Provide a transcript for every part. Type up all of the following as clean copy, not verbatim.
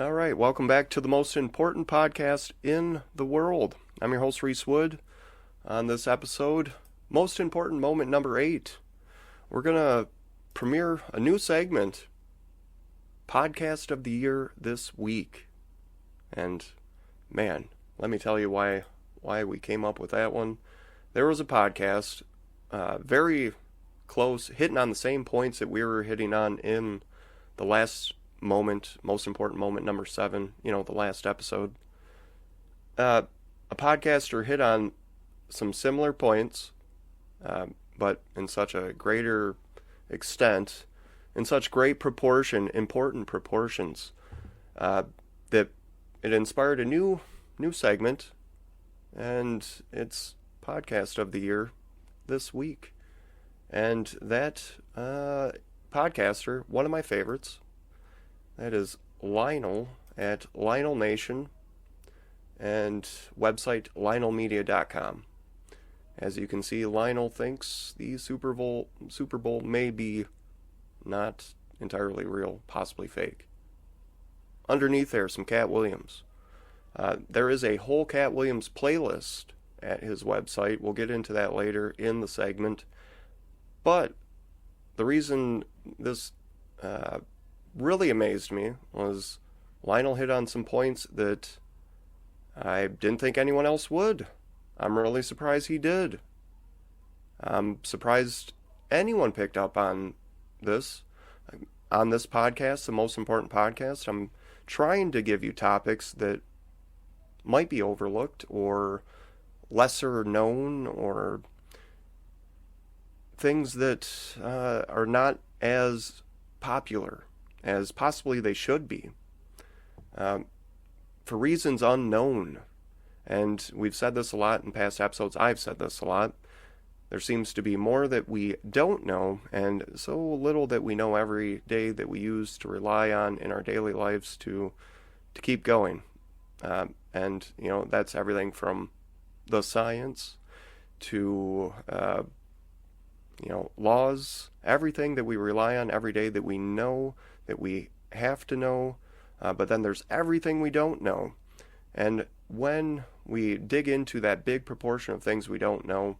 All right, welcome back to the most important podcast in the world. I'm your host, Reese Wood. On this episode, most important moment number 8. We're going to premiere a new segment, Podcast of the Year this week. And man, let me tell you why we came up with that one. There was a podcast, very close, hitting on the same points that we were hitting on in the last moment, most important moment number 7, the last episode. A podcaster hit on some similar points, but in such a greater extent, in such great proportion, important proportions, that it inspired a new segment, and it's Podcast of the Year this week. And that podcaster, one of my favorites, that is Lionel at Lionel Nation and website lionelmedia.com. As you can see, Lionel thinks the Super Bowl may be not entirely real, possibly fake. Underneath there, some Katt Williams. There is a whole Katt Williams playlist at his website. We'll get into that later in the segment. But the reason this really amazed me was Lionel hit on some points that I didn't think anyone else would. I'm really surprised he did. I'm surprised anyone picked up on this podcast, the most important podcast. I'm trying to give you topics that might be overlooked or lesser known or things that are not as popular as possibly they should be, for reasons unknown. And we've said this a lot in past episodes. I've said this a lot. There seems to be more that we don't know, and so little that we know every day that we use to rely on in our daily lives to keep going. And that's everything from the science to laws, everything that we rely on every day that we know, that we have to know, but then there's everything we don't know. And when we dig into that big proportion of things we don't know,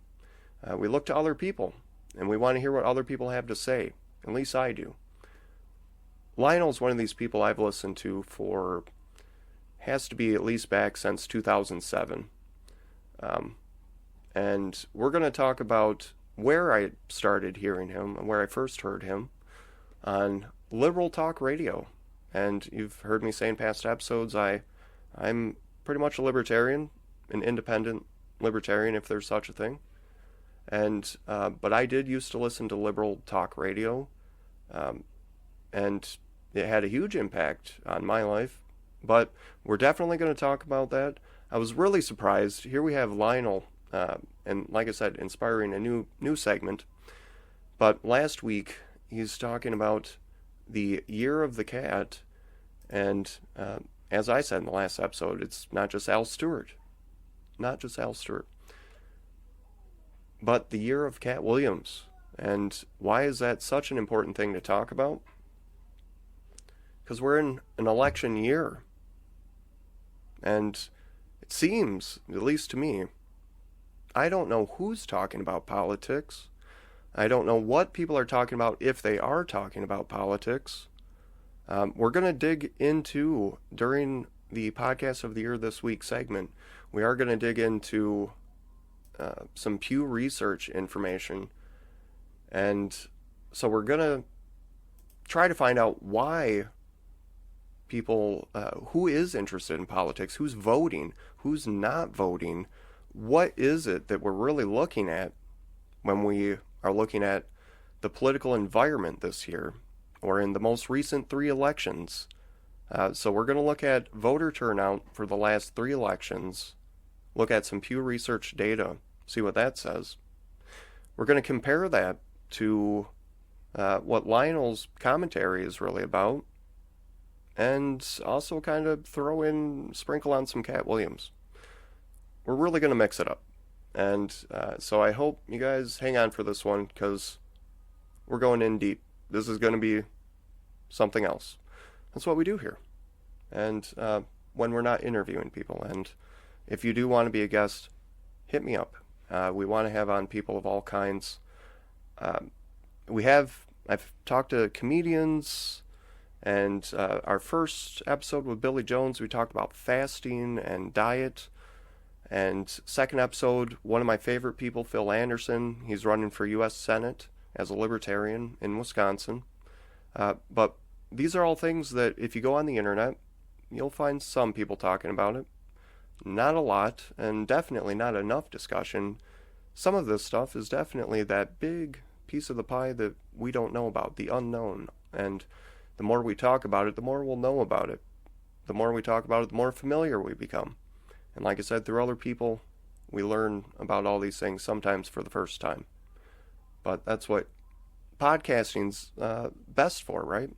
we look to other people, and we want to hear what other people have to say. At least I do. Lionel's one of these people I've listened to for, has to be at least back since 2007. And we're going to talk about where I started hearing him and where I first heard him on liberal talk radio. And you've heard me say in past episodes, I'm pretty much a libertarian, an independent libertarian, if there's such a thing. And but I did used to listen to liberal talk radio, and it had a huge impact on my life. But we're definitely going to talk about that. I was really surprised. Here we have Lionel, and like I said, inspiring a new segment. But last week, he's talking about the Year of the Cat, and as I said in the last episode, it's not just Al Stewart. Not just Al Stewart. But the Year of Katt Williams. And why is that such an important thing to talk about? Because we're in an election year. And it seems, at least to me, I don't know who's talking about politics. I don't know what people are talking about if they are talking about politics. We're going to dig into, during the Podcast of the Year this week segment, we are going to dig into some Pew Research information. And so we're going to try to find out why people, who is interested in politics, who's voting, who's not voting, what is it that we're really looking at when we are looking at the political environment this year, or in the most recent 3 elections. So we're going to look at voter turnout for the last 3 elections, look at some Pew Research data, see what that says. We're going to compare that to what Lionel's commentary is really about, and also kind of sprinkle on some Katt Williams. We're really going to mix it up. And so I hope you guys hang on for this one, because we're going in deep. This is going to be something else. That's what we do here. and when we're not interviewing people. And if you do want to be a guest, hit me up. We want to have on people of all kinds. I've talked to comedians, and our first episode with Billy Jones, we talked about fasting and diet. And second episode, one of my favorite people, Phil Anderson, he's running for U.S. Senate as a libertarian in Wisconsin. But these are all things that if you go on the internet, you'll find some people talking about it. Not a lot, and definitely not enough discussion. Some of this stuff is definitely that big piece of the pie that we don't know about, the unknown. And the more we talk about it, the more we'll know about it. The more we talk about it, the more familiar we become. And like I said, through other people, we learn about all these things, sometimes for the first time. But that's what podcasting's best for, right?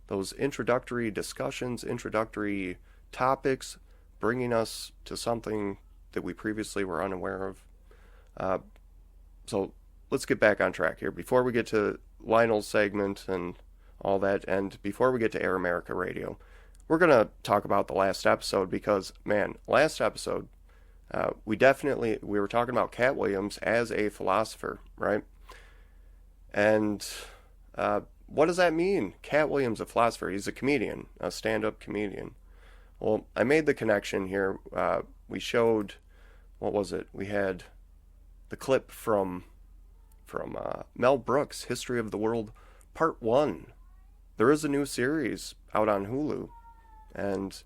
Those introductory discussions, introductory topics, bringing us to something that we previously were unaware of. So let's get back on track here. Before we get to Lionel's segment and all that, and before we get to Air America Radio, we're going to talk about the last episode because, man, last episode, we were talking about Katt Williams as a philosopher, right? And what does that mean? Katt Williams, a philosopher. He's a comedian, a stand-up comedian. Well, I made the connection here. We showed, what was it? We had the clip from Mel Brooks' History of the World, Part 1. There is a new series out on Hulu. And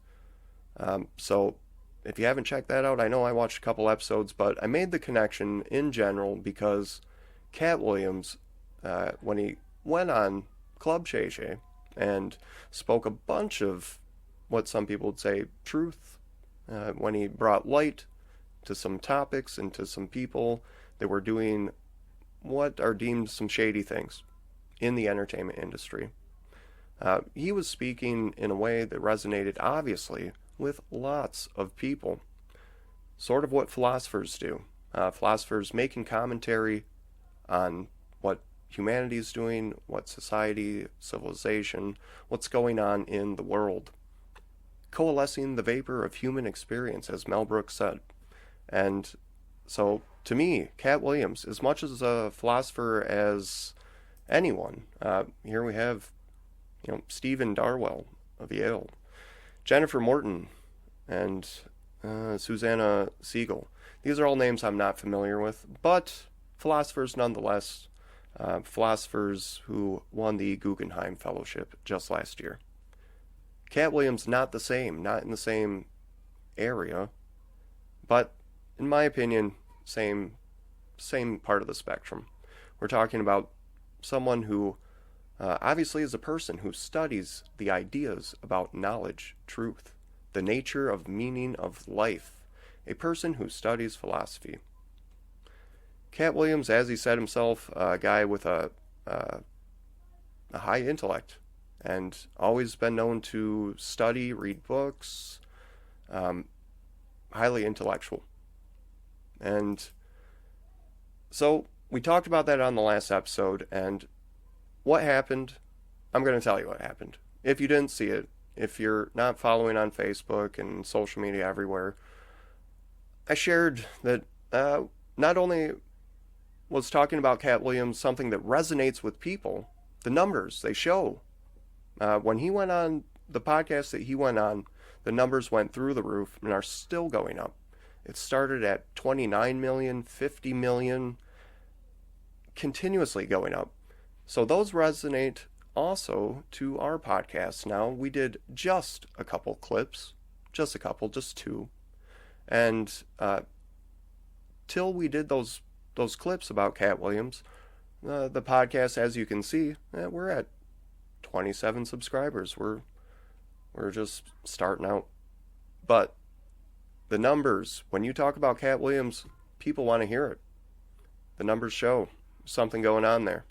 so if you haven't checked that out, I know I watched a couple episodes, but I made the connection in general because Katt Williams, when he went on Club Shay Shay and spoke a bunch of what some people would say truth, when he brought light to some topics and to some people that were doing what are deemed some shady things in the entertainment industry. He was speaking in a way that resonated, obviously, with lots of people. Sort of what philosophers do. Philosophers making commentary on what humanity is doing, what society, civilization, what's going on in the world. Coalescing the vapor of human experience, as Mel Brooks said. And so, to me, Katt Williams, as much as a philosopher as anyone, here we have Stephen Darwell of Yale, Jennifer Morton, and Susanna Siegel. These are all names I'm not familiar with, but philosophers nonetheless, philosophers who won the Guggenheim Fellowship just last year. Katt Williams, not in the same area, but in my opinion, same part of the spectrum. We're talking about someone who obviously is a person who studies the ideas about knowledge, truth, the nature of meaning of life, a person who studies philosophy. Katt Williams, as he said himself, a guy with a high intellect, and always been known to study, read books, highly intellectual. And so we talked about that on the last episode, and what happened, I'm going to tell you what happened. If you didn't see it, if you're not following on Facebook and social media everywhere, I shared that not only was talking about Katt Williams something that resonates with people, the numbers, they show. When he went on the podcast that he went on, the numbers went through the roof and are still going up. It started at 29 million, 50 million, continuously going up. So those resonate also to our podcast now. We did just a couple clips, just two. And till we did those clips about Katt Williams, the podcast, as you can see, we're at 27 subscribers. We're just starting out. But the numbers, when you talk about Katt Williams, people want to hear it. The numbers show something going on there.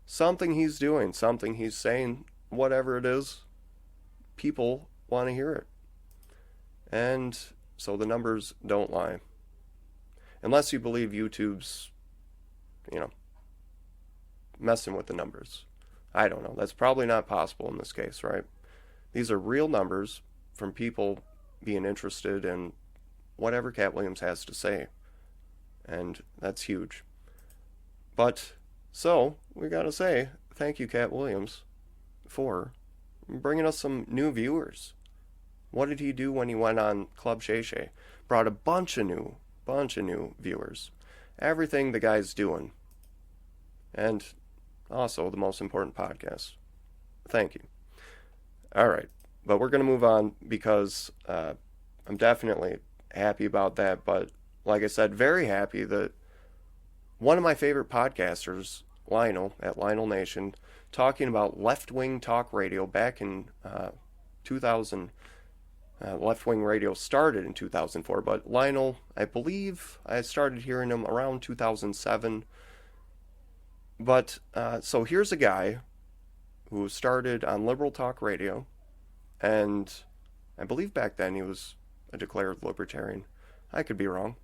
Something he's doing, something he's saying, whatever it is, people want to hear it. And so the numbers don't lie. Unless you believe YouTube's, messing with the numbers. I don't know. That's probably not possible in this case, right? These are real numbers from people being interested in whatever Katt Williams has to say. And that's huge. But, so, we gotta say, thank you, Katt Williams, for bringing us some new viewers. What did he do when he went on Club Shay Shay? Brought a bunch of new viewers. Everything the guy's doing. And also the most important podcast. Thank you. All right, but we're going to move on because I'm definitely happy about that. But like I said, very happy that one of my favorite podcasters, Lionel, at Lionel Nation, talking about left-wing talk radio back in 2000. Left-wing radio started in 2004, but Lionel, I believe I started hearing him around 2007. But, so here's a guy who started on liberal talk radio, and I believe back then he was a declared libertarian. I could be wrong.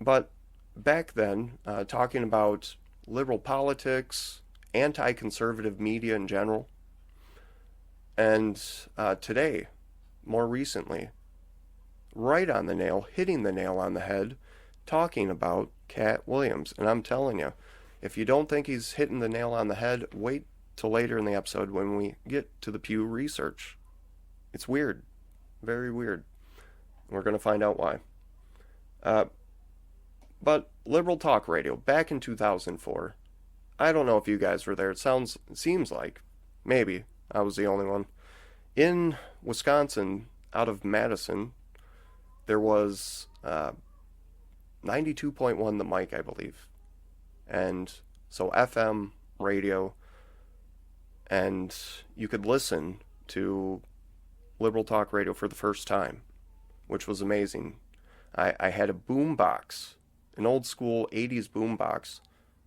But back then, talking about liberal politics, anti-conservative media in general, and today, more recently, right on the nail, hitting the nail on the head, talking about Katt Williams. And I'm telling you, if you don't think he's hitting the nail on the head, wait till later in the episode when we get to the Pew Research. It's weird. Very weird. We're going to find out why. But liberal talk radio, back in 2004. I don't know if you guys were there. It seems like, maybe, I was the only one. In Wisconsin, out of Madison, there was 92.1 the mic, I believe. And so FM radio, and you could listen to liberal talk radio for the first time, which was amazing. I had a boom box, an old school 80s boom box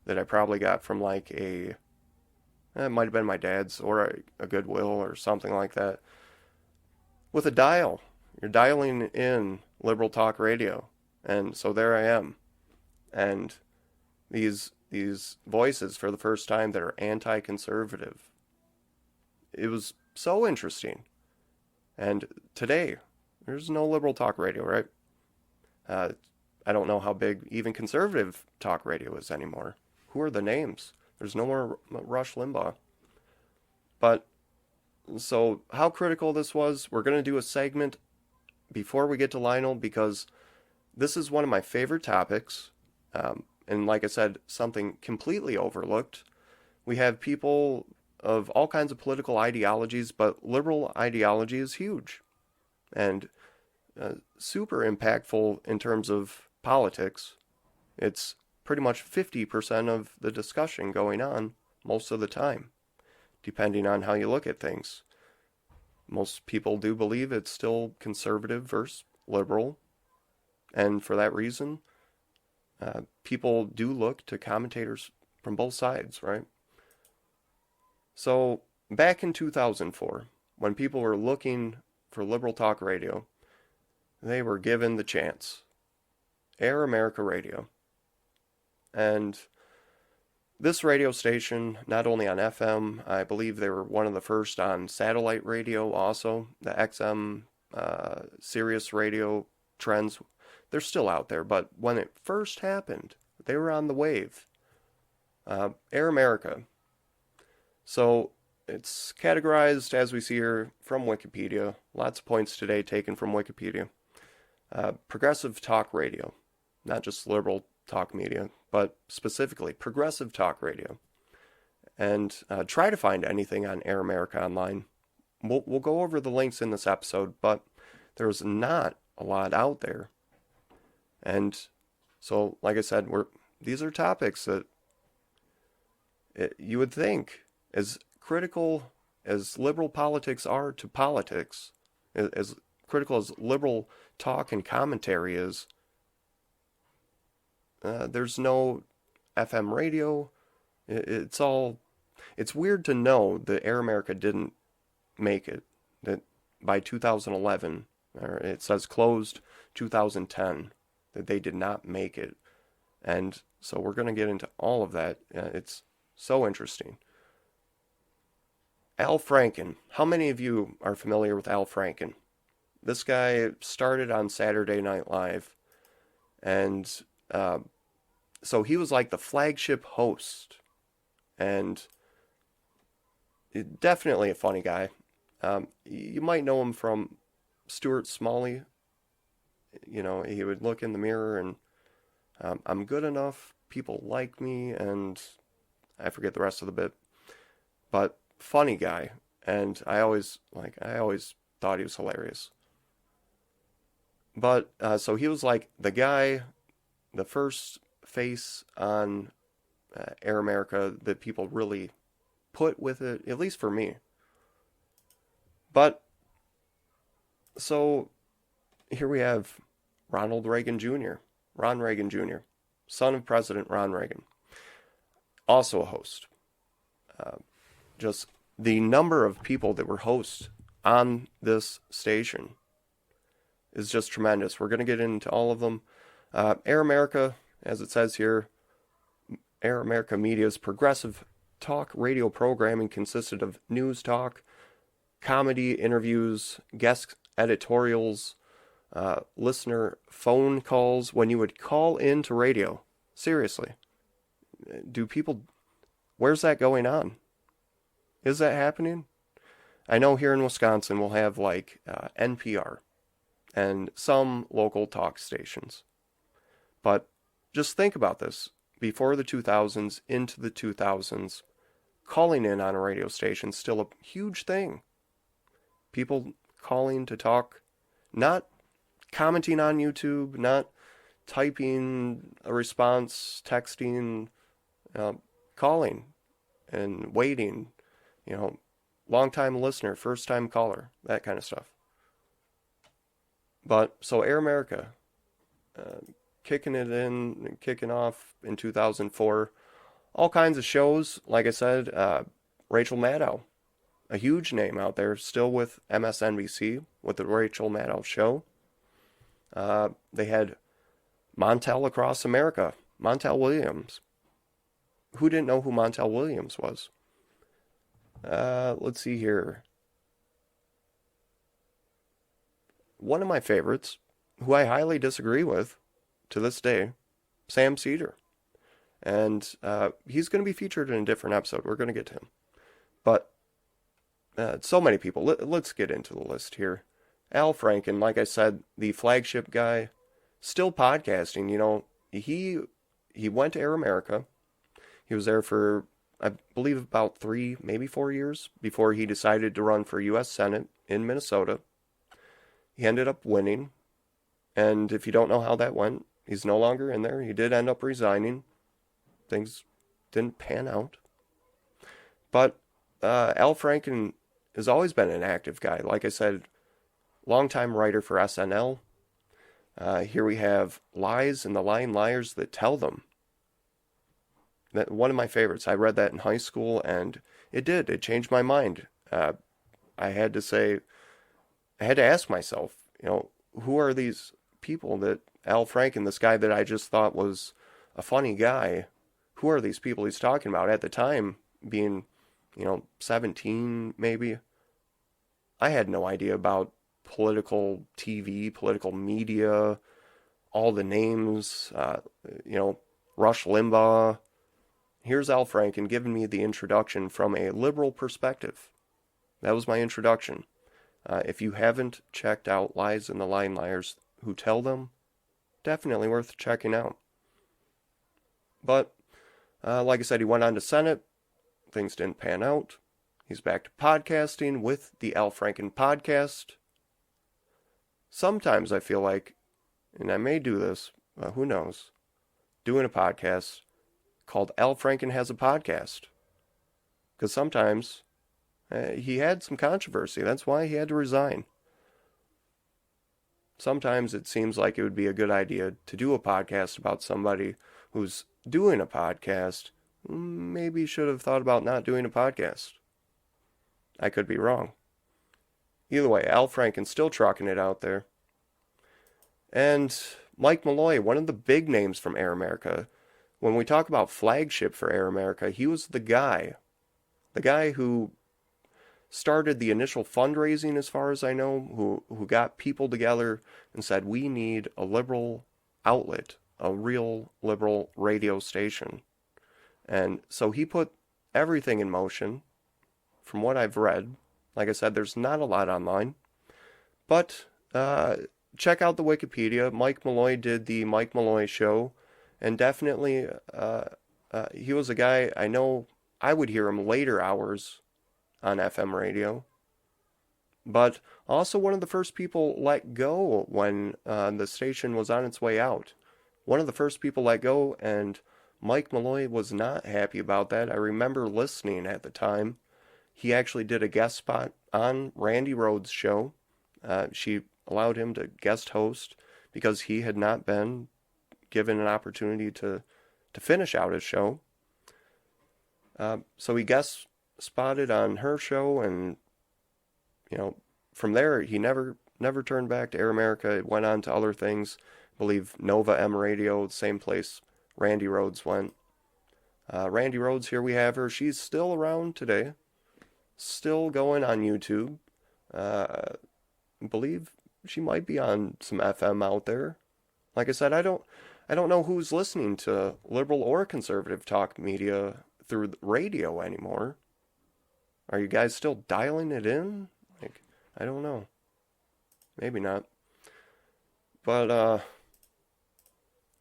that I probably got from like it might have been my dad's or a Goodwill or something like that, with a dial. You're dialing in liberal talk radio. And so there I am. And these voices for the first time that are anti-conservative. It was so interesting. And today, there's no liberal talk radio, right? I don't know how big even conservative talk radio is anymore. Who are the names? There's no more Rush Limbaugh. But, so how critical this was, we're going to do a segment before we get to Lionel, because this is one of my favorite topics. And like I said, something completely overlooked. We have people of all kinds of political ideologies, but liberal ideology is huge. And super impactful in terms of politics. It's pretty much 50% of the discussion going on most of the time, depending on how you look at things. Most people do believe it's still conservative versus liberal, and for that reason, people do look to commentators from both sides, right? So, back in 2004, when people were looking for liberal talk radio, they were given the chance. Air America Radio. And this radio station, not only on FM, I believe they were one of the first on satellite radio also. The XM, Sirius radio trends, they're still out there. But when it first happened, they were on the wave. Air America. So it's categorized, as we see here, from Wikipedia. Lots of points today taken from Wikipedia. Progressive talk radio. Not just liberal talk media, but specifically progressive talk radio. And try to find anything on Air America online. We'll go over the links in this episode, but there's not a lot out there. And so, like I said, these are topics that you would think, as critical as liberal politics are to politics, as critical as liberal talk and commentary is, there's no FM radio. It's weird to know that Air America didn't make it. That by 2011, or it says closed 2010, that they did not make it. And so we're going to get into all of that. It's so interesting. Al Franken. How many of you are familiar with Al Franken? This guy started on Saturday Night Live, and so he was like the flagship host, and definitely a funny guy. You might know him from Stuart Smalley. You know, he would look in the mirror and I'm good enough, people like me, and I forget the rest of the bit. But funny guy, and I always thought he was hilarious. But so he was like the guy, the first face on Air America that people really put with it, at least for me. But so here we have Ronald Reagan Jr., Ron Reagan Jr., son of President Ron Reagan, also a host. Just the number of people that were hosts on this station is just tremendous. We're going to get into all of them. Air America, as it says here, Air America Media's progressive talk radio programming consisted of news talk, comedy, interviews, guest editorials, listener phone calls. When you would call into radio, seriously, where's that going on? Is that happening? I know here in Wisconsin we'll have like NPR and some local talk stations. But just think about this. Before the 2000s, into the 2000s, calling in on a radio station is still a huge thing. People calling to talk, not commenting on YouTube, not typing a response, texting, calling and waiting, long-time listener, first-time caller, that kind of stuff. But, so Air America, kicking off in 2004. All kinds of shows, like I said, Rachel Maddow, a huge name out there, still with MSNBC, with the Rachel Maddow Show. They had Montel Across America, Montel Williams. Who didn't know who Montel Williams was? Let's see here. One of my favorites, who I highly disagree with to this day, Sam Seder. And he's going to be featured in a different episode. We're going to get to him. But so many people. Let's get into the list here. Al Franken, like I said, the flagship guy, still podcasting. He went to Air America. He was there for, I believe, about 3, maybe 4 years before he decided to run for U.S. Senate in Minnesota. He ended up winning. And if you don't know how that went, he's no longer in there. He did end up resigning. Things didn't pan out. But Al Franken has always been an active guy. Like I said, longtime writer for SNL. Here we have Lies and the Lying Liars That Tell Them. One of my favorites. I read that in high school, and it changed my mind. I had to ask myself, who are these people that Al Franken, this guy that I just thought was a funny guy, who are these people he's talking about? At the time, being, 17 maybe, I had no idea about political TV, political media, all the names, Rush Limbaugh. Here's Al Franken giving me the introduction from a liberal perspective. That was my introduction. If you haven't checked out Lies and the Lying Liars Who Tell Them, definitely worth checking out. But, like I said, he went on to Senate. Things didn't pan out. He's back to podcasting with the Al Franken podcast. Sometimes I feel like, and I may do this, who knows, doing a podcast called Al Franken Has a Podcast. Because sometimes he had some controversy. That's why he had to resign. Sometimes it seems like it would be a good idea to do a podcast about somebody who's doing a podcast. Maybe should have thought about not doing a podcast. I could be wrong. Either way, Al Franken's still trucking it out there. And Mike Malloy, one of the big names from Air America. When we talk about flagship for Air America, he was the guy who started the initial fundraising, as far as I know, who got people together and said, we need a liberal outlet, a real liberal radio station. And so he put everything in motion. From what I've read, like I said, there's not a lot online, but check out the Wikipedia. Mike Malloy did the Mike Malloy Show, and definitely he was a guy I know. I would hear him later hours on FM radio, but also one of the first people let go when the station was on its way out. One of the first people let go, and Mike Malloy was not happy about that. I remember listening at the time. He actually did a guest spot on Randi Rhodes' show. She allowed him to guest host because he had not been given an opportunity to finish out his show. So he guest spotted on her show, and from there he never turned back to Air America. It went on to other things. I believe Nova M Radio, the same place Randi Rhodes went. Randi Rhodes, here we have her. She's still around today. Still going on YouTube. I believe she might be on some FM out there. Like I said, I don't know who's listening to liberal or conservative talk media through the radio anymore. Are you guys still dialing it in? I don't know. Maybe not. But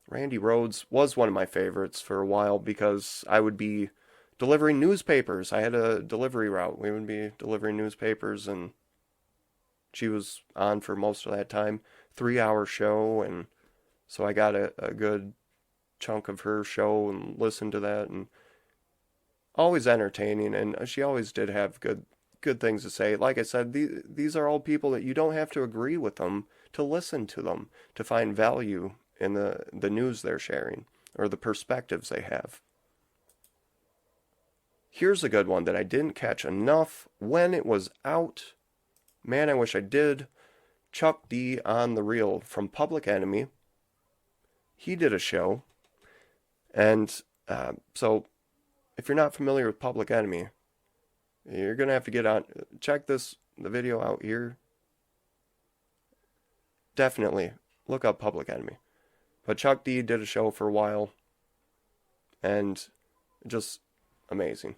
Randi Rhodes was one of my favorites for a while because I would be delivering newspapers. I had a delivery route. We would be delivering newspapers, and she was on for most of that time. 3-hour show, and so I got a good chunk of her show and listened to that, and always entertaining, and she always did have good things to say. Like I said, these are all people that you don't have to agree with them to listen to them, to find value in the news they're sharing or the perspectives they have. Here's a good one that I didn't catch enough when it was out. Man, I wish I did. Chuck D on the Reel from Public Enemy. He did a show. And so if you're not familiar with Public Enemy, you're going to have to get on. Check the video out here. Definitely look up Public Enemy. But Chuck D did a show for a while. And just amazing.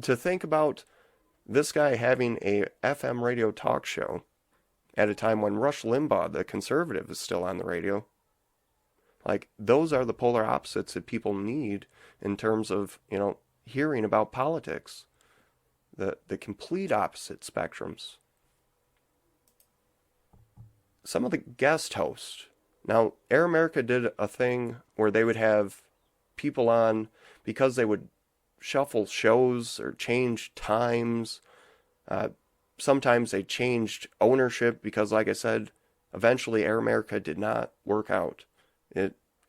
To think about this guy having a FM radio talk show at a time when Rush Limbaugh, the conservative, is still on the radio. Like, those are the polar opposites that people need in terms of, hearing about politics. The complete opposite spectrums. Some of the guest hosts. Now, Air America did a thing where they would have people on because they would shuffle shows or change times. Sometimes they changed ownership because, like I said, eventually Air America did not work out.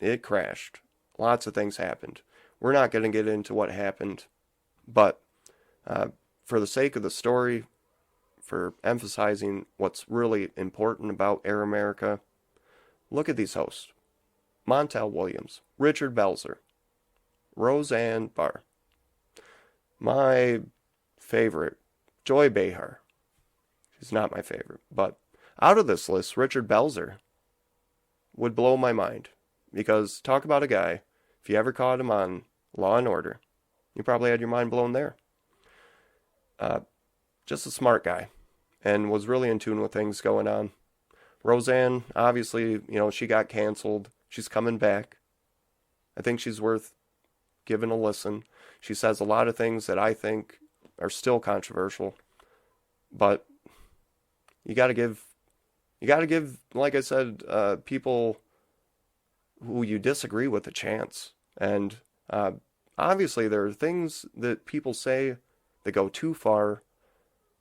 It crashed. Lots of things happened. We're not going to get into what happened, but for the sake of the story, for emphasizing what's really important about Air America, look at these hosts. Montel Williams, Richard Belzer, Roseanne Barr. My favorite, Joy Behar. She's not my favorite, but out of this list, Richard Belzer would blow my mind. Because talk about a guy, if you ever caught him on Law and Order, you probably had your mind blown there. Just a smart guy, and was really in tune with things going on. Roseanne, obviously, she got canceled. She's coming back. I think she's worth giving a listen. She says a lot of things that I think are still controversial, but you got to give, like I said, people who you disagree with a chance. And obviously there are things that people say that go too far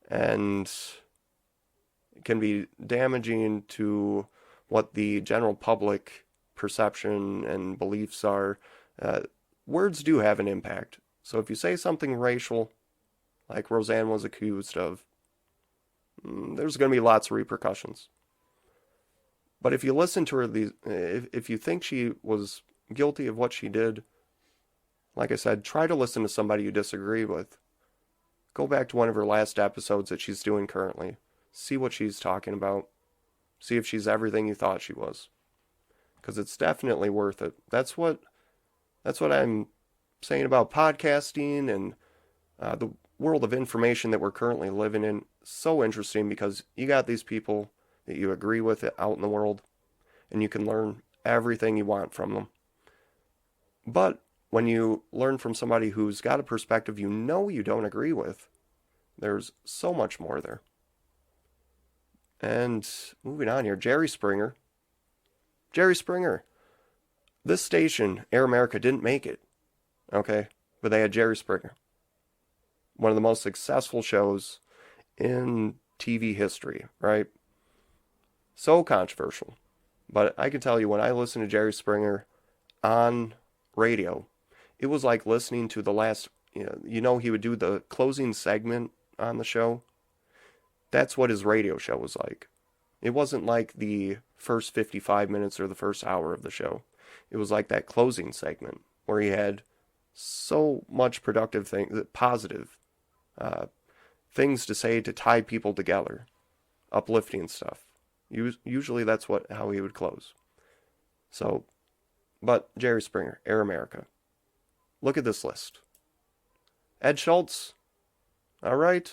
and can be damaging to what the general public perception and beliefs are. Words do have an impact. So if you say something racial, like Roseanne was accused of, there's going to be lots of repercussions. But if you listen to her, if you think she was guilty of what she did, like I said, try to listen to somebody you disagree with. Go back to one of her last episodes that she's doing currently. See what she's talking about. See if she's everything you thought she was. Because it's definitely worth it. That's what I'm saying about podcasting and the world of information that we're currently living in. So interesting because you got these people that you agree with out in the world, and you can learn everything you want from them. But when you learn from somebody who's got a perspective you know you don't agree with, there's so much more there. And moving on here, Jerry Springer. This station, Air America, didn't make it. Okay? But they had Jerry Springer. One of the most successful shows in TV history, right? So controversial. But I can tell you, when I listened to Jerry Springer on radio, it was like listening to the last, you know, he would do the closing segment on the show. That's what his radio show was like. It wasn't like the first 55 minutes or the first hour of the show. It was like that closing segment where he had so much productive positive things to say to tie people together, uplifting stuff. Usually that's how he would close. So, but Jerry Springer, Air America. Look at this list. Ed Schultz. All right,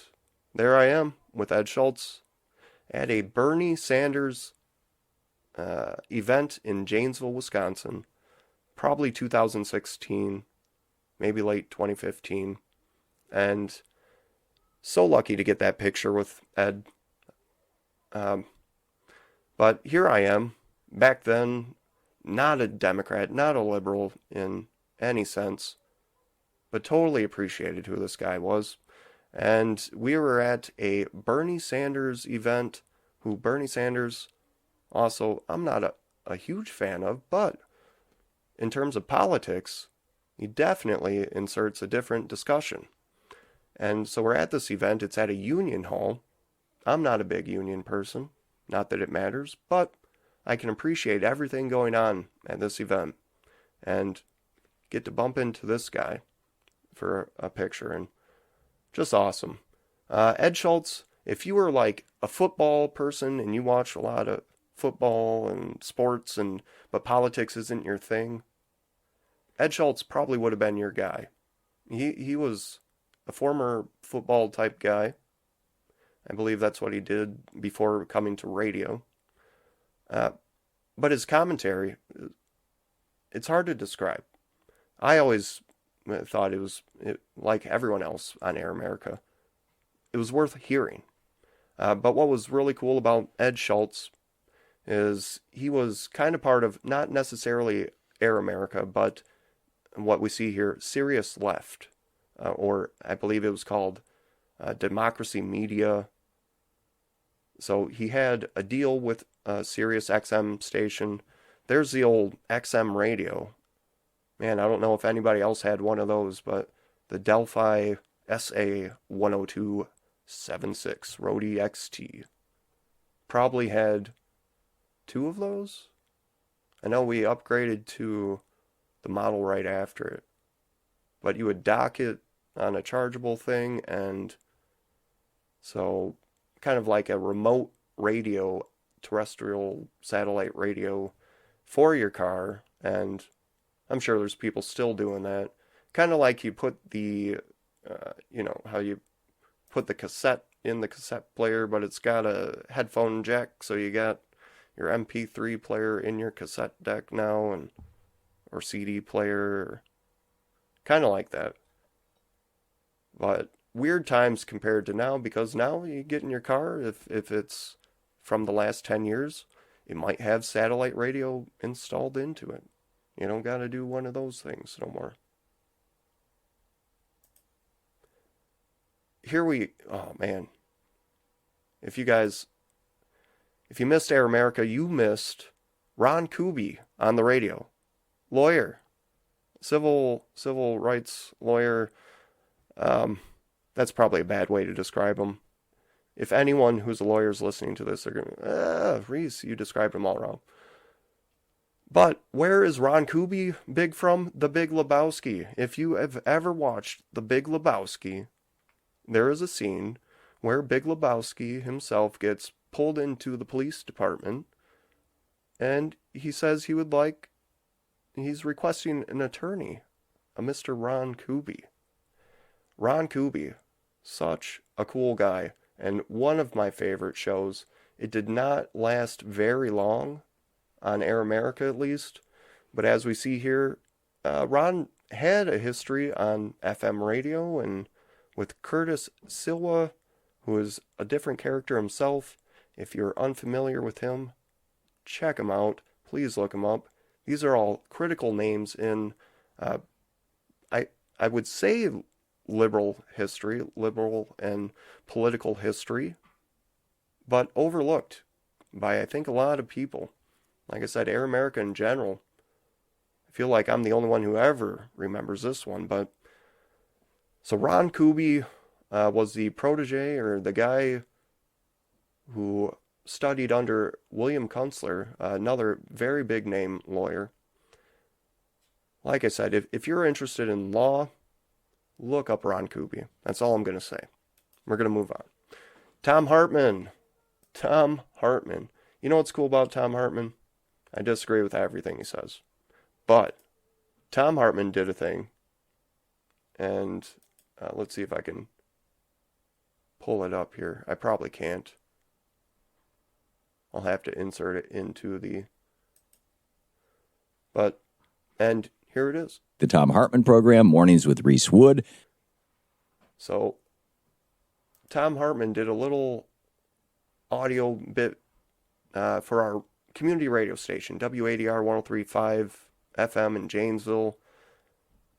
there I am with Ed Schultz at a Bernie Sanders event in Janesville, Wisconsin, probably 2016, maybe late 2015, and so lucky to get that picture with Ed. But here I am, back then, not a Democrat, not a liberal in any sense, but totally appreciated who this guy was. And we were at a Bernie Sanders event, who Bernie Sanders, also, I'm not a huge fan of, but in terms of politics, he definitely inserts a different discussion. And so we're at this event, it's at a union hall. I'm not a big union person, not that it matters, but I can appreciate everything going on at this event and get to bump into this guy for a picture, and just awesome. Ed Schultz, if you were like a football person and you watch a lot of football and sports, but politics isn't your thing, Ed Schultz probably would have been your guy. He was a former football type guy. I believe that's what he did before coming to radio. But his commentary, it's hard to describe. I always thought it was, like everyone else on Air America, it was worth hearing. But what was really cool about Ed Schultz is he was kind of part of, not necessarily Air America, but what we see here, Sirius Left, or I believe it was called Democracy Media. So he had a deal with Sirius XM station. There's the old XM radio. Man, I don't know if anybody else had one of those, but the Delphi SA 10276 Rode XT probably had 2 of those. I know we upgraded to the model right after it, but you would dock it on a chargeable thing, and so kind of like a remote radio, terrestrial satellite radio for your car, and I'm sure there's people still doing that. Kind of like you put the, how you put the cassette in the cassette player, but it's got a headphone jack, so you got your MP3 player in your cassette deck now, or CD player, kind of like that. But weird times compared to now, because now you get in your car, if it's from the last 10 years, it might have satellite radio installed into it. You don't got to do one of those things no more. Oh man. If you missed Air America, you missed Ron Kuby on the radio. Lawyer. Civil rights lawyer. That's probably a bad way to describe him. If anyone who's a lawyer is listening to this, they're going to, Reese, you described him all wrong. But where is Ron Kuby big from? The Big Lebowski. If you have ever watched The Big Lebowski, there is a scene where Big Lebowski himself gets pulled into the police department, and he says he's requesting an attorney, a Mr. Ron Kuby. Ron Kuby, such a cool guy, and one of my favorite shows. It did not last very long, on Air America at least, but as we see here, Ron had a history on FM radio and with Curtis Silva, who is a different character himself. If you're unfamiliar with him, check him out. Please look him up. These are all critical names in, I would say, liberal history, liberal and political history, but overlooked by, I think, a lot of people. Like I said, Air America in general. I feel like I'm the only one who ever remembers this one, but so Ron Kuby was the protege, or the guy who studied under William Kunstler, another very big name lawyer. Like I said, if you're interested in law, look up Ron Kuby. That's all I'm going to say. We're going to move on. Thom Hartmann. Thom Hartmann. You know what's cool about Thom Hartmann? I disagree with everything he says. But Thom Hartmann did a thing. And let's see if I can pull it up here. I probably can't. I'll have to insert it into the... And here it is. The Thom Hartmann Program, Mornings with Reese Wood. So, Thom Hartmann did a little audio bit for our community radio station, WADR 103.5 FM in Janesville,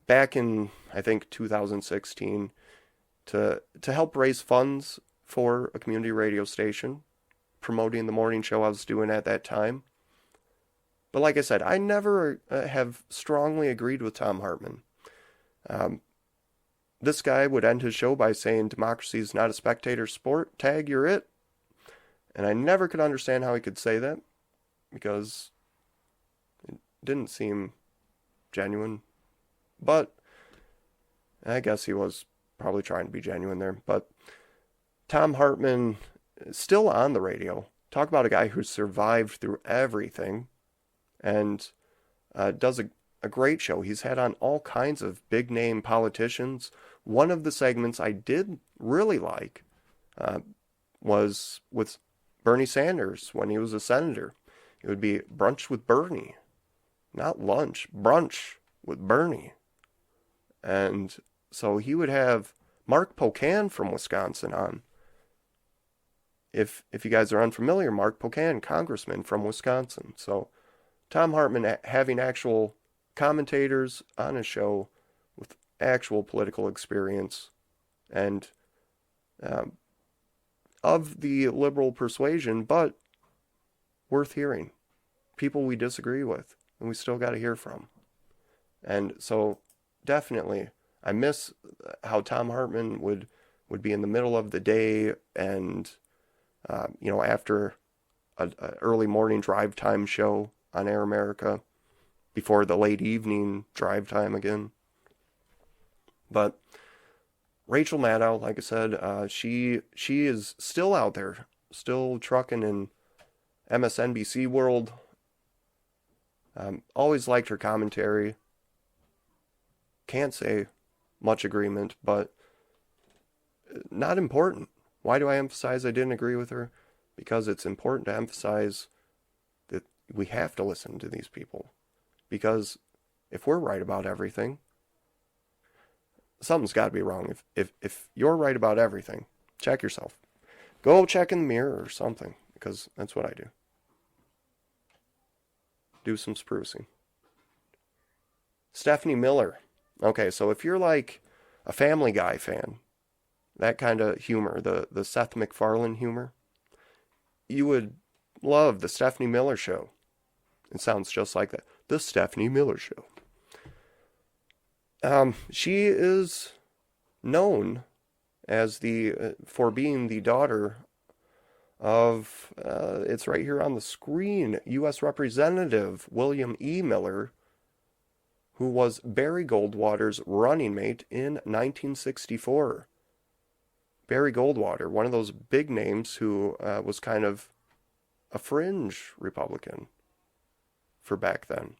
back in, I think, 2016, to help raise funds for a community radio station, promoting the morning show I was doing at that time. But like I said, I never have strongly agreed with Thom Hartmann. This guy would end his show by saying, "Democracy is not a spectator sport. Tag, you're it." And I never could understand how he could say that, because it didn't seem genuine. But I guess he was probably trying to be genuine there. But Thom Hartmann is still on the radio. Talk about a guy who survived through everything and does a great show. He's had on all kinds of big name politicians. One of the segments I did really like was with Bernie Sanders when he was a senator. It would be Brunch with Bernie. Not lunch, brunch with Bernie. And so he would have Mark Pocan from Wisconsin on. If you guys are unfamiliar, Mark Pocan, congressman from Wisconsin. So Thom Hartmann having actual commentators on his show with actual political experience and of the liberal persuasion, but worth hearing. People we disagree with and we still got to hear from. And so definitely I miss how Thom Hartmann would be in the middle of the day and after an early morning drive time show on Air America before the late evening drive time again. But Rachel Maddow, like I said, she is still out there, still trucking in MSNBC world. Always liked her commentary. Can't say much agreement, but not important. Why do I emphasize I didn't agree with her? Because it's important to emphasize that we have to listen to these people. Because if we're right about everything, something's got to be wrong. If you're right about everything, check yourself. Go check in the mirror or something, because that's what I do. Do some sprucing. Stephanie Miller. Okay, so if you're like a Family Guy fan, that kind of humor, the Seth MacFarlane humor, you would love the Stephanie Miller Show. It sounds just like that. The Stephanie Miller Show. She is known as for being the daughter of, it's right here on the screen, U.S. Representative William E. Miller, who was Barry Goldwater's running mate in 1964. Barry Goldwater, one of those big names who was kind of a fringe Republican for back then,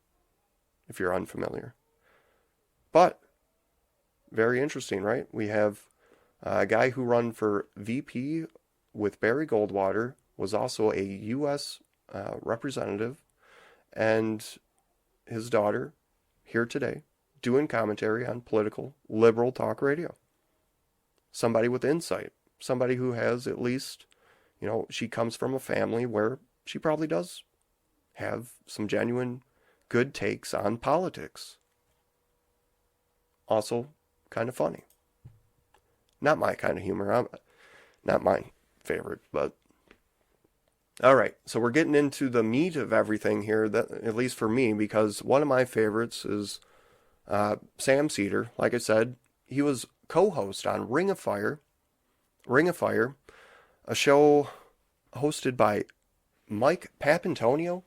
if you're unfamiliar. But very interesting, right? We have a guy who ran for VP with Barry Goldwater, was also a U.S. Representative, and his daughter here today doing commentary on political liberal talk radio. Somebody with insight, somebody who has at least, she comes from a family where she probably does have some genuine good takes on politics. Also, kind of funny. Not my kind of humor. Not my favorite, but... Alright, so we're getting into the meat of everything here, that, at least for me, because one of my favorites is Sam Seder. Like I said, he was co-host on Ring of Fire, a show hosted by Mike Papantonio,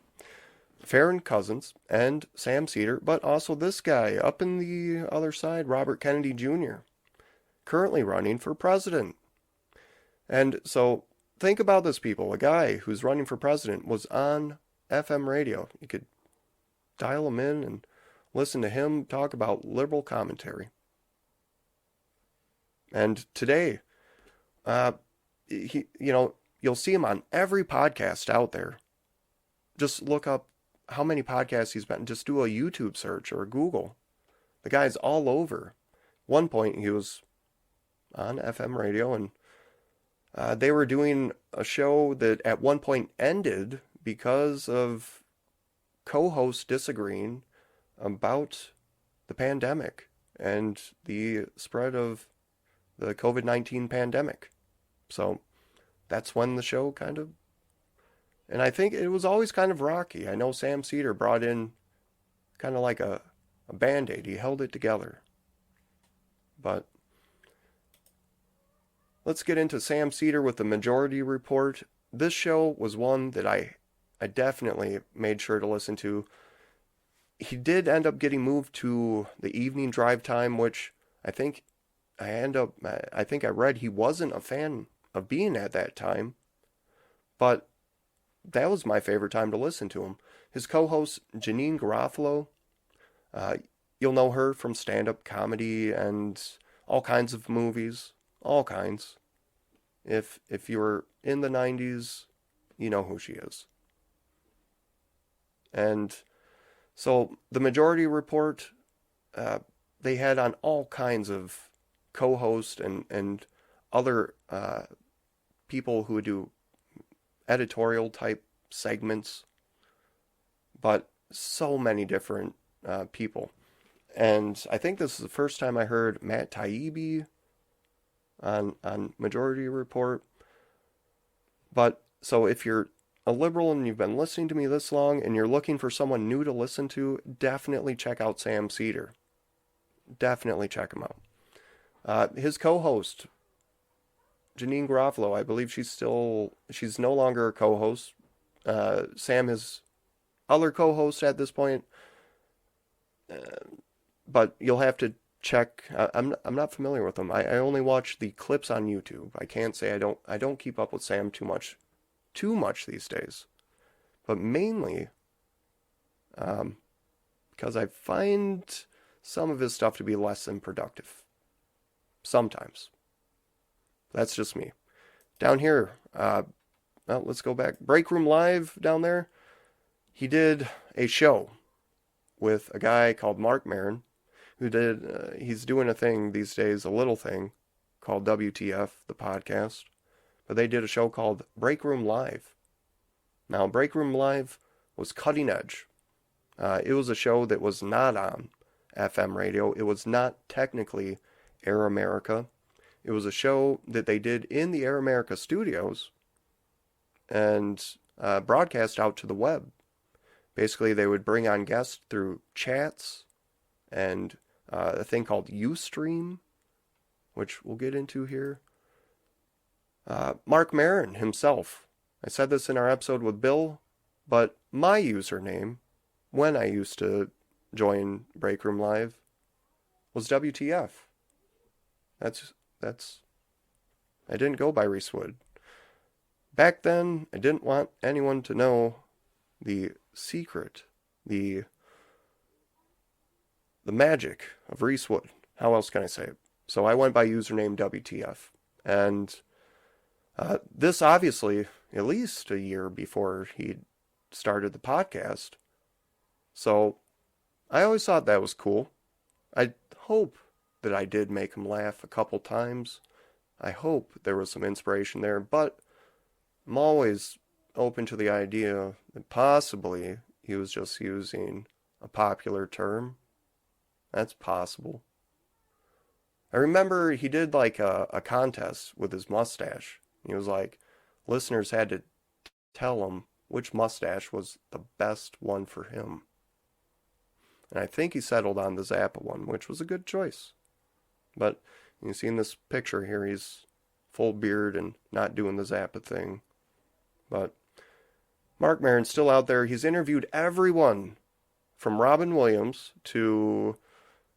Farron Cousins, and Sam Seder, but also this guy up in the other side, Robert Kennedy Jr., currently running for president. And so think about this, people. A guy who's running for president was on FM radio. You could dial him in and listen to him talk about liberal commentary. And today, you'll see him on every podcast out there. Just look up how many podcasts he's been. Just do a YouTube search or Google. The guy's all over. One point he was on FM radio, and they were doing a show that at one point ended because of co-hosts disagreeing about the pandemic and the spread of the COVID-19 pandemic. So that's when the show kind of... And I think it was always kind of rocky. I know Sam Seder brought in kind of like a Band-Aid. He held it together. But let's get into Sam Seder with the Majority Report. This show was one that I definitely made sure to listen to. He did end up getting moved to the evening drive time, which I think I read he wasn't a fan of being at that time. But that was my favorite time to listen to him. His co-host, Janeane Garofalo, you'll know her from stand-up comedy and all kinds of movies. All kinds. If you were in the 90s, you know who she is. And so the Majority Report, they had on all kinds of co-hosts and other people who would do editorial type segments, but so many different people. And I think this is the first time I heard Matt Taibbi on Majority Report. But so if you're a liberal and you've been listening to me this long and you're looking for someone new to listen to, definitely check out Sam Seder. Definitely check him out. His co-host, Janeane Garofalo, I believe she's no longer a co-host. Sam is other co-host at this point. But you'll have to check. I'm not familiar with them. I only watch the clips on YouTube. I can't say I don't keep up with Sam too much these days. But mainly because I find some of his stuff to be less than productive. Sometimes. That's just me. Down here, let's go back. Break Room Live down there. He did a show with a guy called Marc Maron, who he's doing a thing these days, a little thing, called WTF, the podcast. But they did a show called Break Room Live. Now, Break Room Live was cutting edge. It was a show that was not on FM radio. It was not technically Air America. It was a show that they did in the Air America studios and broadcast out to the web. Basically, they would bring on guests through chats and a thing called Ustream, which we'll get into here. Marc Maron himself. I said this in our episode with Bill, but my username, when I used to join Break Room Live, was WTF. That's I didn't go by Reese Wood. Back then, I didn't want anyone to know the secret, the magic of Reese Wood. How else can I say it? So I went by username WTF. And this obviously at least a year before he started the podcast. So I always thought that was cool. I hope that I did make him laugh a couple times. I hope there was some inspiration there, but I'm always open to the idea that possibly he was just using a popular term. That's possible. I remember he did like a contest with his mustache. He was like, listeners had to tell him which mustache was the best one for him. And I think he settled on the Zappa one, which was a good choice. But you see in this picture here, he's full beard and not doing the Zappa thing. But Marc Maron's still out there. He's interviewed everyone from Robin Williams to,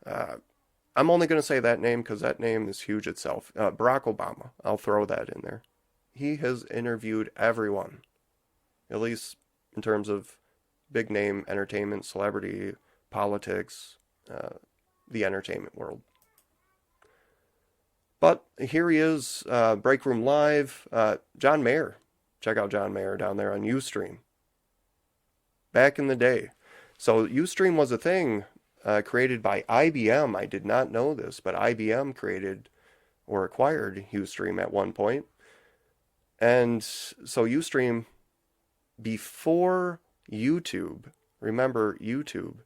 I'm only going to say that name because that name is huge itself, Barack Obama. I'll throw that in there. He has interviewed everyone, at least in terms of big name entertainment, celebrity, politics, the entertainment world. But here he is, Break Room Live, John Mayer. Check out John Mayer down there on Ustream. Back in the day. So Ustream was a thing created by IBM. I did not know this, but IBM created or acquired Ustream at one point. And so Ustream, before YouTube, remember YouTube,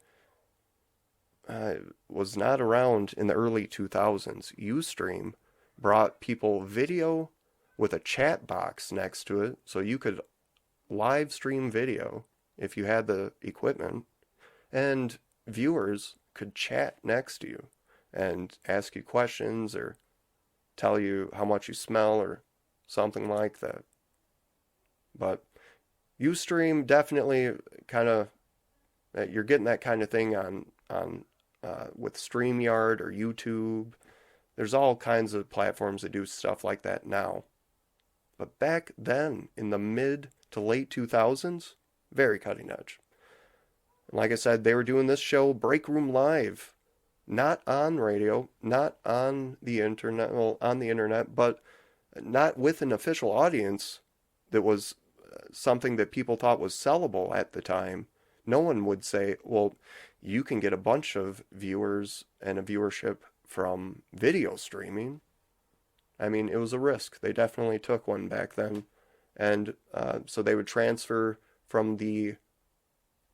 was not around in the early 2000s. Ustream brought people video with a chat box next to it, so you could live stream video if you had the equipment, and viewers could chat next to you and ask you questions or tell you how much you smell or something like that. But Ustream definitely kind of, you're getting that kind of thing on with StreamYard or YouTube. There's all kinds of platforms that do stuff like that now. But back then, in the mid to late 2000s, very cutting edge. Like I said, they were doing this show, Break Room Live, not on radio, not on the internet, well, on the internet, but not with an official audience that was something that people thought was sellable at the time. No one would say, well, you can get a bunch of viewers and a viewership from video streaming. I mean, it was a risk. They definitely took one back then. And so they would transfer from the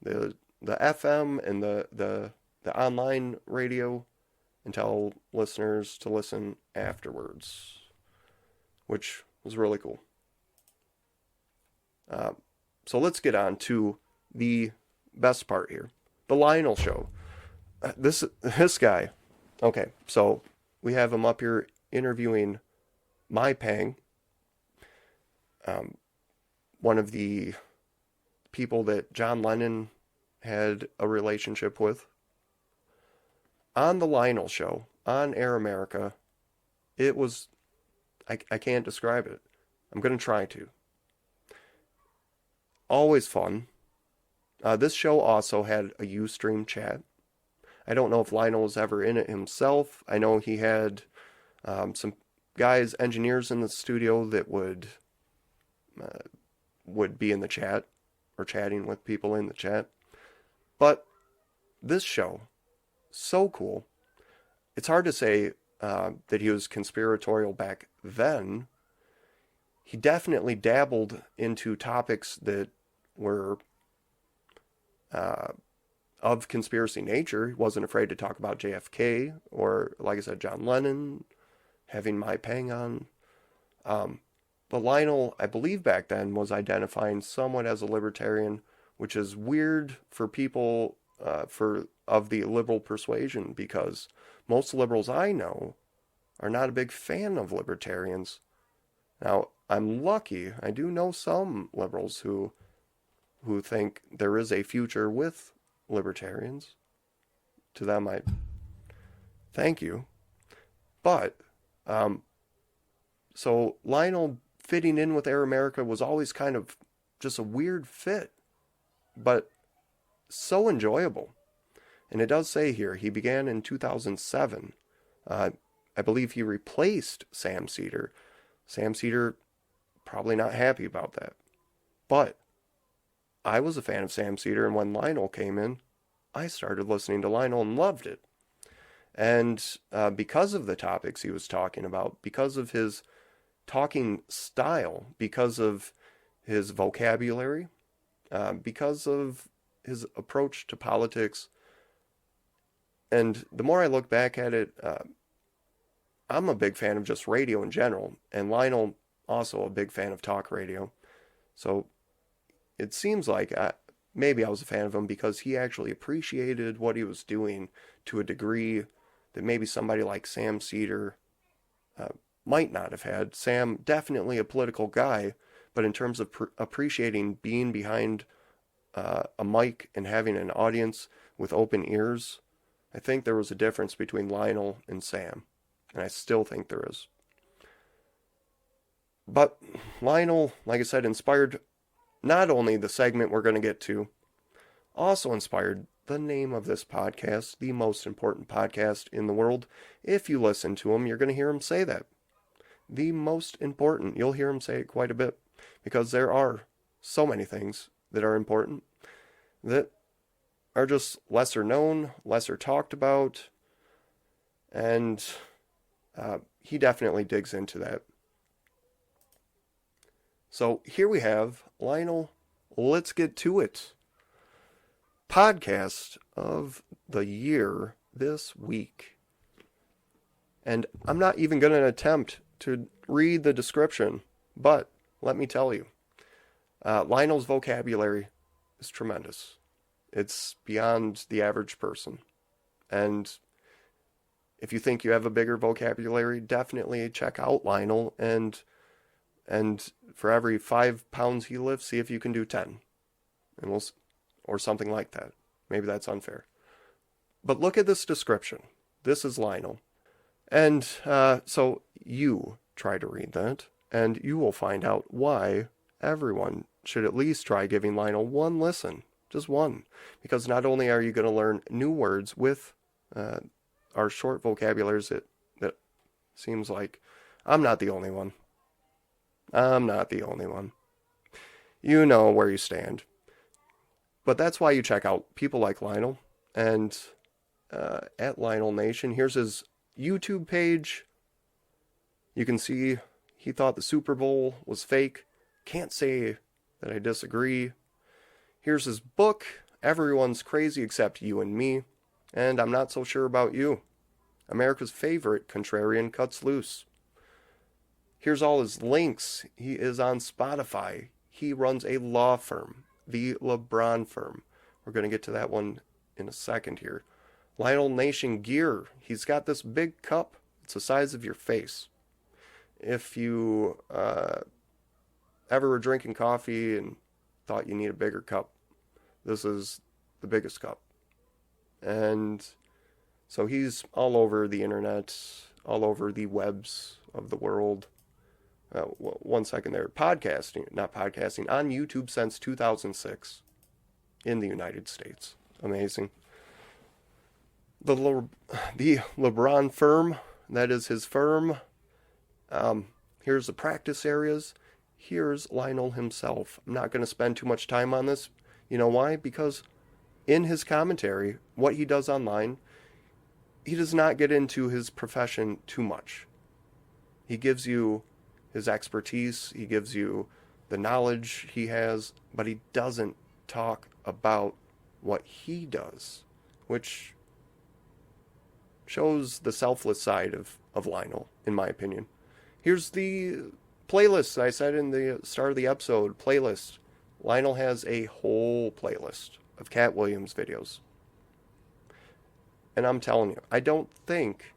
FM and the online radio and tell listeners to listen afterwards, which was really cool. So let's get on to the best part here. The Lionel show. This guy. Okay, so we have him up here interviewing Mai Pang, one of the people that John Lennon had a relationship with. On the Lionel show, on Air America, it was, I can't describe it. I'm going to try to. Always fun. This show also had a Ustream chat. I don't know if Lionel was ever in it himself. I know he had some guys, engineers in the studio that would be in the chat or chatting with people in the chat. But this show, so cool. It's hard to say that he was conspiratorial back then. He definitely dabbled into topics that were of conspiracy nature. He wasn't afraid to talk about JFK or, like I said, John Lennon, having Mai Pang on. But Lionel, I believe back then, was identifying somewhat as a libertarian, which is weird for people of the liberal persuasion, because most liberals I know are not a big fan of libertarians. Now, I'm lucky. I do know some liberals who think there is a future with libertarians. To them, I thank you. But So Lionel fitting in with Air America was always kind of just a weird fit, but so enjoyable. And it does say here, he began in 2007. I believe he replaced Sam Seder. Sam Seder, probably not happy about that. But I was a fan of Sam Seder, and when Lionel came in, I started listening to Lionel and loved it. And because of the topics he was talking about, because of his talking style, because of his vocabulary, because of his approach to politics, and the more I look back at it, I'm a big fan of just radio in general, and Lionel also a big fan of talk radio. So it seems like maybe I was a fan of him because he actually appreciated what he was doing to a degree that maybe somebody like Sam Seder might not have had. Sam, definitely a political guy, but in terms of appreciating being behind a mic and having an audience with open ears, I think there was a difference between Lionel and Sam, and I still think there is. But Lionel, like I said, inspired not only the segment we're going to get to, also inspired the name of this podcast, the most important podcast in the world. If you listen to him, you're going to hear him say that. The most important. You'll hear him say it quite a bit, because there are so many things that are important that are just lesser known, lesser talked about, and he definitely digs into that. So here we have Lionel, let's get to it. Podcast of the year this week. And I'm not even going to attempt to read the description, but let me tell you, Lionel's vocabulary is tremendous. It's beyond the average person. And if you think you have a bigger vocabulary, definitely check out Lionel, and for every 5 pounds he lifts, see if you can do 10. And or something like that. Maybe that's unfair. But look at this description. This is Lionel. And so you try to read that, and you will find out why everyone should at least try giving Lionel one listen. Just one. Because not only are you going to learn new words with our short vocabularies that seems like I'm not the only one. I'm not the only one. You know where you stand. But that's why you check out people like Lionel. And at Lionel Nation, here's his YouTube page. You can see he thought the Super Bowl was fake. Can't say that I disagree. Here's his book, Everyone's Crazy Except You and Me. And I'm not so sure about you. America's favorite contrarian cuts loose. Here's all his links. He is on Spotify. He runs a law firm, the LeBron firm. We're going to get to that one in a second here. Lionel Nation gear. He's got this big cup. It's the size of your face. If you ever were drinking coffee and thought you need a bigger cup, this is the biggest cup. And so he's all over the internet, all over the webs of the world. 1 second there. Not podcasting, on YouTube since 2006 in the United States. Amazing. The LeBron firm, that is his firm. Here's the practice areas. Here's Lionel himself. I'm not going to spend too much time on this. You know why? Because in his commentary, what he does online, he does not get into his profession too much. He gives you his expertise, he gives you the knowledge he has, but he doesn't talk about what he does, which shows the selfless side of Lionel, in my opinion. Here's the playlist I said in the start of the episode. Playlist. Lionel has a whole playlist of Katt Williams videos. And I'm telling you, I don't think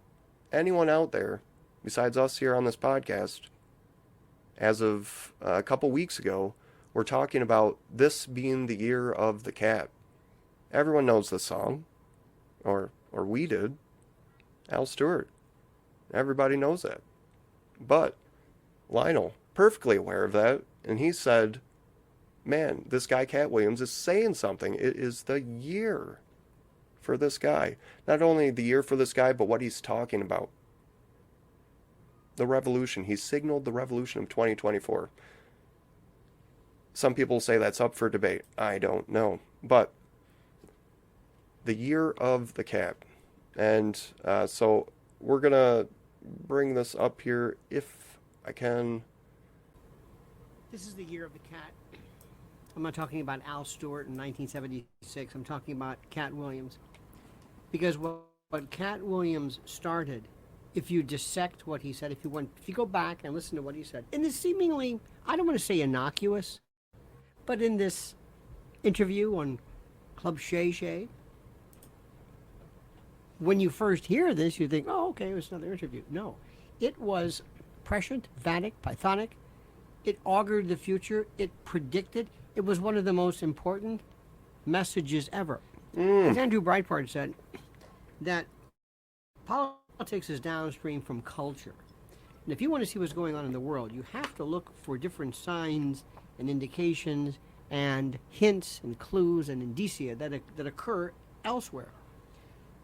anyone out there, besides us here on this podcast, as of a couple weeks ago, we're talking about this being the year of the Katt. Everyone knows the song, or we did. Al Stewart. Everybody knows that. But Lionel, perfectly aware of that, and he said, man, this guy Katt Williams is saying something. It is the year for this guy. Not only the year for this guy, but what he's talking about. The revolution. He signaled the revolution of 2024. Some people say that's up for debate. I don't know. But the year of the cat. And so we're going to bring this up here if I can. This is the year of the cat. I'm not talking about Al Stewart in 1976. I'm talking about Katt Williams. Because what Katt Williams started, if you dissect what he said, if you go back and listen to what he said, in this seemingly, I don't want to say innocuous, but in this interview on Club Shay Shay, when you first hear this, you think, oh, okay, it was another interview. No, it was prescient, vatic, pythonic. It augured the future. It predicted. It was one of the most important messages ever. As Andrew Breitbart said, that politics is downstream from culture. And if you want to see what's going on in the world, you have to look for different signs and indications and hints and clues and indicia that occur elsewhere.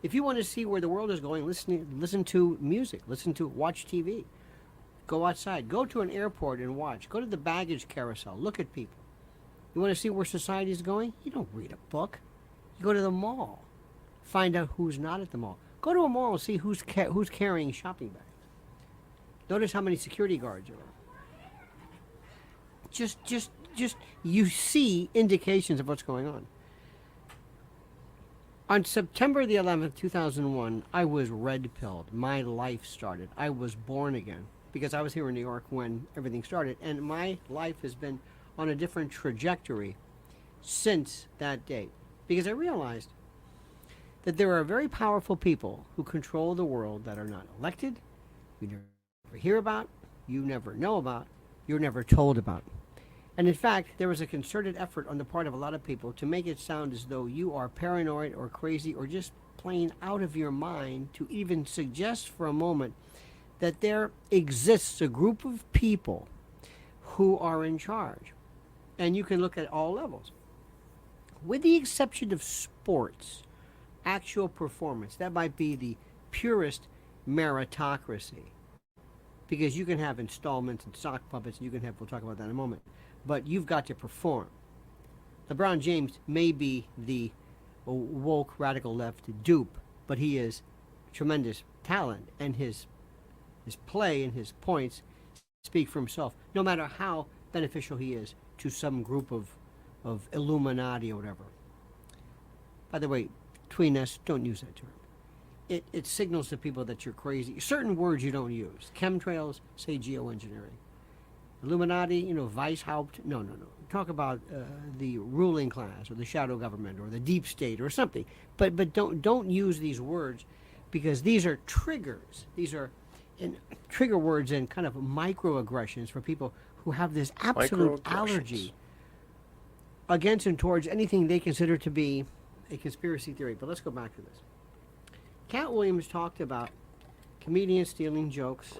If you want to see where the world is going, listen to music, watch TV, go outside, go to an airport and watch, go to the baggage carousel, look at people. You want to see where society is going? You don't read a book. You go to the mall, find out who's not at the mall. Go to a mall and see who's carrying shopping bags. Notice how many security guards are there. Just you see indications of what's going on. On September the 11th, 2001, I was red-pilled. My life started. I was born again because I was here in New York when everything started, and my life has been on a different trajectory since that date because I realized that there are very powerful people who control the world that are not elected, you never hear about, you never know about, you're never told about. And in fact, there was a concerted effort on the part of a lot of people to make it sound as though you are paranoid or crazy or just plain out of your mind to even suggest for a moment that there exists a group of people who are in charge. And you can look at all levels. With the exception of sports, actual performance, that might be the purest meritocracy. Because you can have installments and sock puppets, and we'll talk about that in a moment. But you've got to perform. LeBron James may be the woke radical left dupe, but he is tremendous talent, and his play and his points speak for himself, no matter how beneficial he is to some group of Illuminati or whatever. By the way, between us, don't use that term. It signals to people that you're crazy. Certain words you don't use. Chemtrails, say geoengineering. Illuminati, Weishaupt, no. Talk about the ruling class or the shadow government or the deep state or something. But don't use these words because these are triggers. These are trigger words and kind of microaggressions for people who have this absolute allergy against and towards anything they consider to be a conspiracy theory. But let's go back to this. Katt Williams talked about comedians stealing jokes,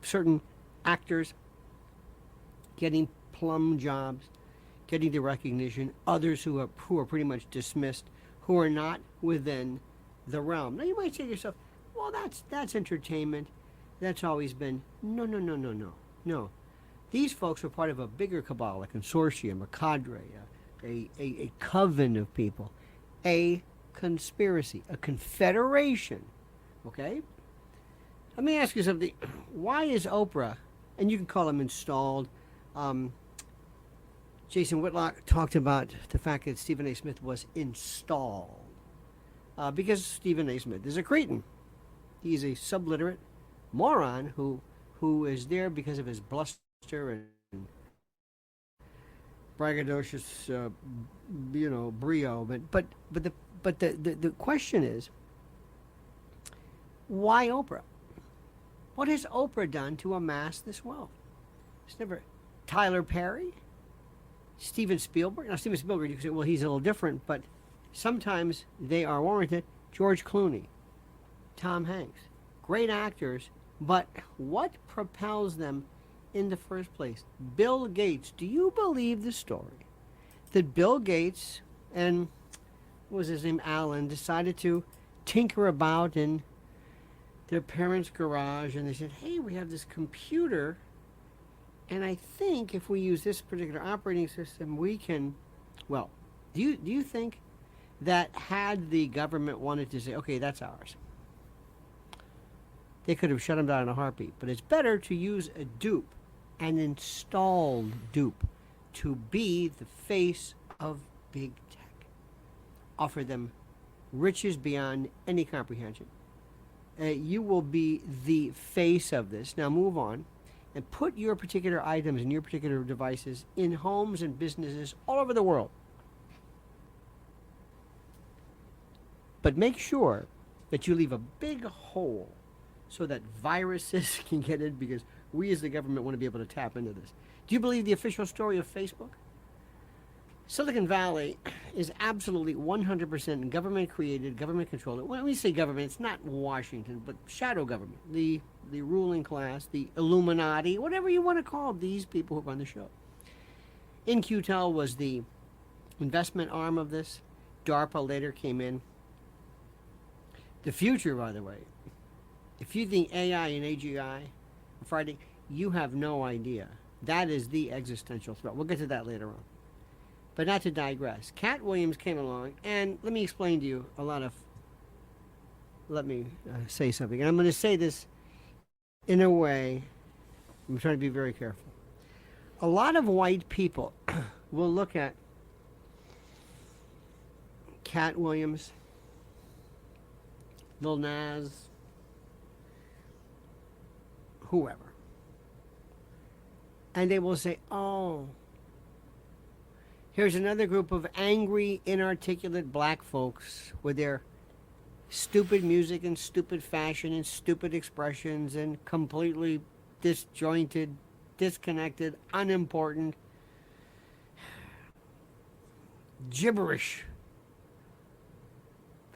certain actors getting plum jobs, getting the recognition, others who are pretty much dismissed, who are not within the realm. Now you might say to yourself, well, that's entertainment. That's always been. No. These folks are part of a bigger cabal, a consortium, a cadre, a coven of people, a conspiracy, a confederation. Okay? Let me ask you something. Why is Oprah, and you can call him installed, Jason Whitlock talked about the fact that Stephen A. Smith was installed. Because Stephen A. Smith is a cretin. He's a subliterate moron who is there because of his bluster and braggadocious, brio. But the question is, why Oprah? What has Oprah done to amass this wealth? It's never Tyler Perry, Steven Spielberg. Now Steven Spielberg, you can say, well, he's a little different, but sometimes they are warranted. George Clooney, Tom Hanks, great actors But what propels them in the first place? Bill Gates. Do you believe the story that Bill Gates and, what was his name, Alan, decided to tinker about in their parents' garage, and they said, hey, we have this computer, and I think if we use this particular operating system, we can, well, do you think that had the government wanted to say, okay, that's ours, they could have shut them down in a heartbeat? But it's better to use a dupe, an installed dupe, to be the face of big tech. Offer them riches beyond any comprehension. You will be the face of this. Now move on and put your particular items and your particular devices in homes and businesses all over the world. But make sure that you leave a big hole so that viruses can get in, because we as the government want to be able to tap into this. Do you believe the official story of Facebook? Silicon Valley is absolutely 100% government created, government controlled. When we say government, it's not Washington, but shadow government, the ruling class, the Illuminati, whatever you want to call these people who run the show. In-Q-Tel was the investment arm of this. DARPA later came in. The future, by the way, if you think AI and AGI are Friday, you have no idea. That is the existential threat. We'll get to that later on. But not to digress. Katt Williams came along, and let me explain to you let me say something. And I'm going to say this in a way, I'm trying to be very careful. A lot of white people will look at Katt Williams, Lil Nas, whoever, and they will say, oh, here's another group of angry, inarticulate black folks with their stupid music and stupid fashion and stupid expressions and completely disjointed, disconnected, unimportant, gibberish.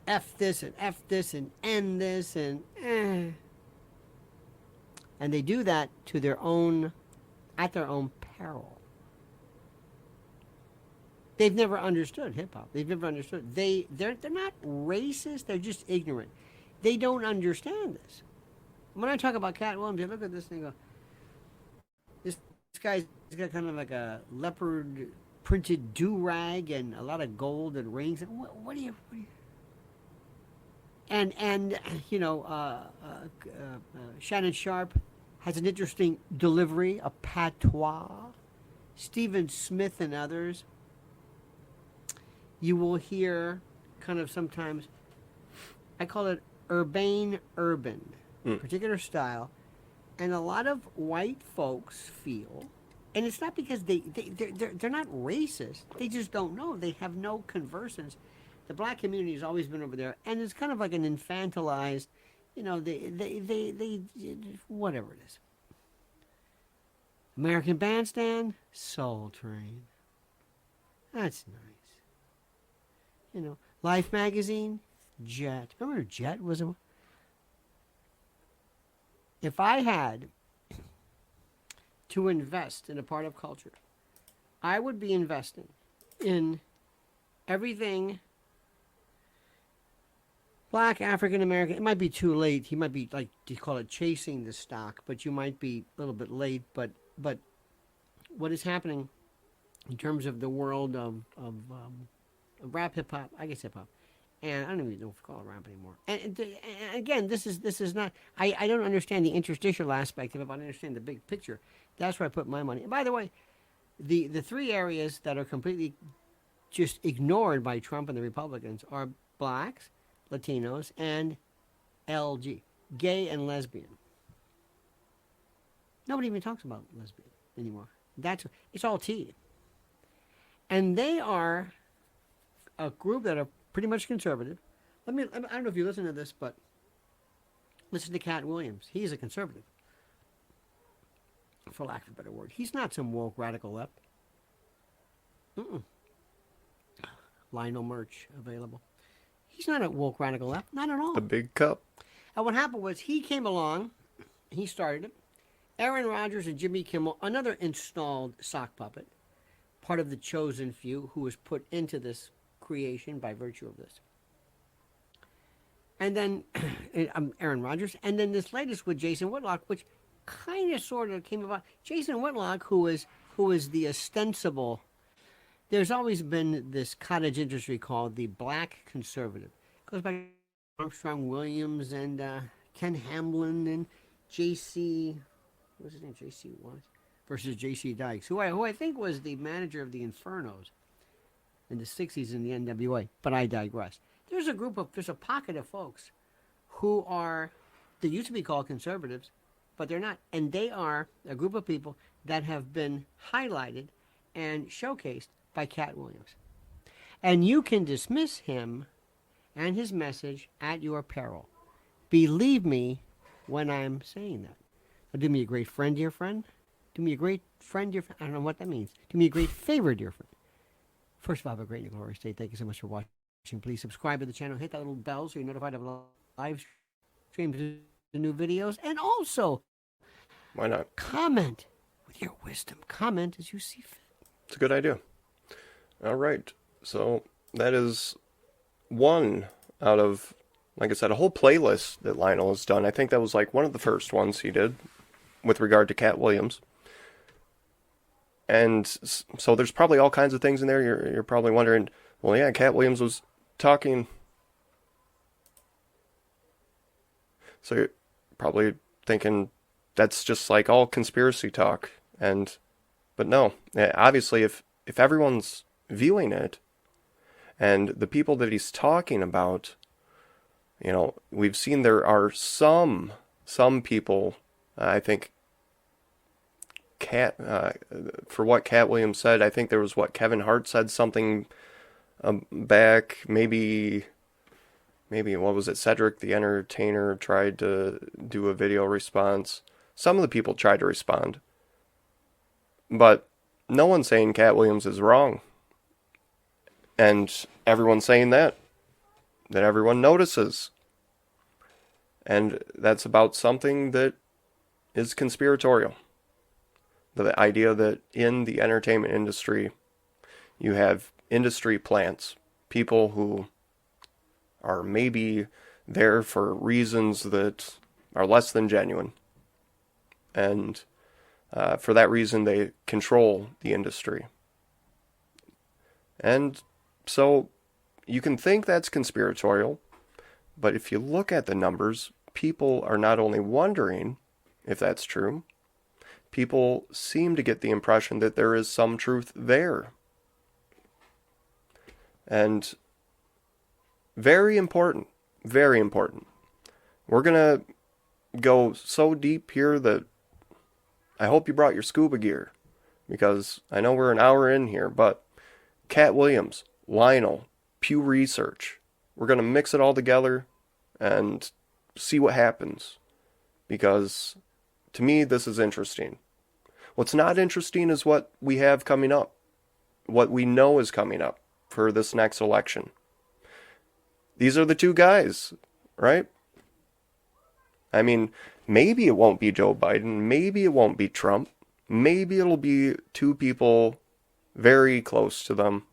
F this and F this and N this and eh. And they do that to their own, at their own peril. They've never understood hip-hop. They've never understood. They're not racist. They're just ignorant. They don't understand this. When I talk about Katt Williams, they look at this and they go, this guy's got kind of like a leopard printed do-rag and a lot of gold and rings. What do you... And you know, Shannon Sharp has an interesting delivery, a patois. Stephen Smith and others. You will hear kind of sometimes, I call it urban, particular style. And a lot of white folks feel, and it's not because they're not racist, they just don't know. They have no conversance. The black community has always been over there, and it's kind of like an infantilized, you know, they whatever it is. American Bandstand, Soul Train. That's nice. You know, Life Magazine, Jet. Remember Jet was a... If I had to invest in a part of culture, I would be investing in everything black, African American. It might be too late. He might be, like, you call it chasing the stock, but you might be a little bit late. But what is happening in terms of the world of rap, hip hop, I guess hip hop, and I don't even know if we call it rap anymore. And again, this is not. I don't understand the interstitial aspect of it, but I understand the big picture. That's where I put my money. And by the way, the three areas that are completely just ignored by Trump and the Republicans are blacks, Latinos, and LG, gay and lesbian. Nobody even talks about lesbian anymore. It's all T. And they are a group that are pretty much conservative. I don't know if you listen to this, but listen to Katt Williams. He's a conservative, for lack of a better word. He's not some woke radical left. Lionel merch available. He's not a woke radical left, not at all. The big cup. And what happened was he came along He started it. Aaron Rodgers and Jimmy Kimmel, another installed sock puppet, part of the chosen few who was put into this creation by virtue of this. And then Aaron Rodgers, and then this latest with Jason Whitlock, which kind of sort of came about. Jason Whitlock, who is the ostensible. There's always been this cottage industry called the black conservative. It goes back to Armstrong Williams and Ken Hamlin and J.C. What was his name? J.C. what? Versus J.C. Dykes, who I think was the manager of the Infernos in the 60s in the NWA. But I digress. There's a pocket of folks who they used to be called conservatives, but they're not. And they are a group of people that have been highlighted and showcased by Katt Williams. And you can dismiss him and his message at your peril. Believe me when I'm saying that. Now, do me a great friend, dear friend. Do me a great friend, dear friend. I don't know what that means. Do me a great favor, dear friend. First of all, have a great and glorious day. Thank you so much for watching. Please subscribe to the channel. Hit that little bell so you're notified of live streams, the new videos. And also, why not? Comment with your wisdom. Comment as you see fit. It's a good idea. All right. So that is one out of, like I said, a whole playlist that Lionel has done. I think that was like one of the first ones he did with regard to Katt Williams. And so there's probably all kinds of things in there. You're probably wondering, well, yeah, Katt Williams was talking. So you're probably thinking that's just like all conspiracy talk. But no, obviously if everyone's viewing it and the people that he's talking about, you know, we've seen there are some people, I think, for what Katt Williams said, I think there was Kevin Hart said something back, maybe what was it, Cedric the Entertainer tried to do a video response. Some of the people tried to respond, but no one's saying Katt Williams is wrong, and everyone's saying that everyone notices, and that's about something that is conspiratorial. The idea that in the entertainment industry you have industry plants, people who are maybe there for reasons that are less than genuine. And for that reason, they control the industry. And so you can think that's conspiratorial, but if you look at the numbers, people are not only wondering if that's true, people seem to get the impression that there is some truth there. And very important, very important. We're going to go so deep here that I hope you brought your scuba gear, because I know we're an hour in here, but Katt Williams, Lionel, Pew Research, we're going to mix it all together and see what happens, because to me this is interesting. What's not interesting is what we have coming up, what we know is coming up for this next election. These are the two guys, right? I mean, maybe it won't be Joe Biden, maybe it won't be Trump, maybe it'll be two people very close to them,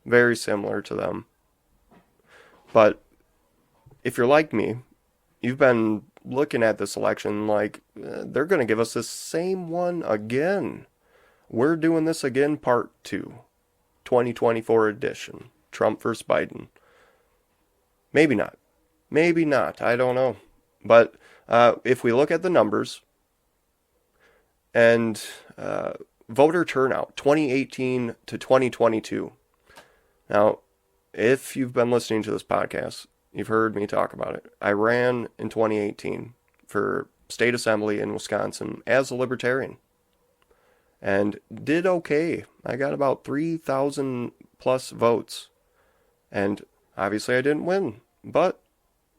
very similar to them. But if you're like me, you've been looking at this election like they're going to give us the same one again. We're doing this again, part 2, 2024 edition, Trump versus Biden. Maybe not. Maybe not. I don't know. But if we look at the numbers and voter turnout, 2018 to 2022. Now, if you've been listening to this podcast, you've heard me talk about it. I ran in 2018 for state assembly in Wisconsin as a libertarian and did okay. I got about 3,000 plus votes. And obviously I didn't win, but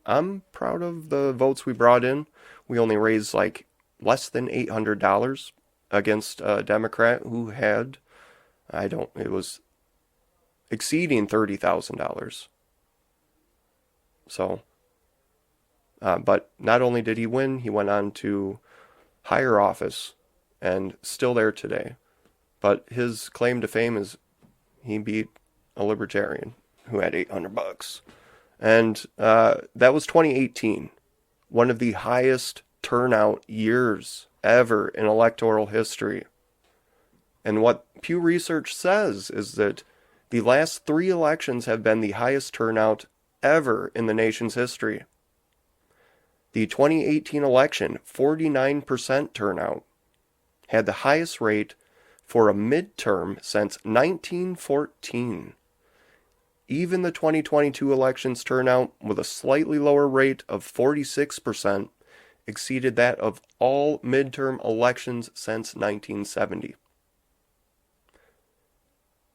I'm proud of the votes we brought in. We only raised like less than $800 against a Democrat who had, it was exceeding $30,000. So, but not only did he win, he went on to higher office and still there today. But his claim to fame is he beat a libertarian who had $800. And that was 2018, one of the highest turnout years ever in electoral history. And what Pew Research says is that the last 3 elections have been the highest turnout ever in the nation's history. The 2018 election, 49% turnout, had the highest rate for a midterm since 1914. Even the 2022 election's turnout, with a slightly lower rate of 46%, exceeded that of all midterm elections since 1970.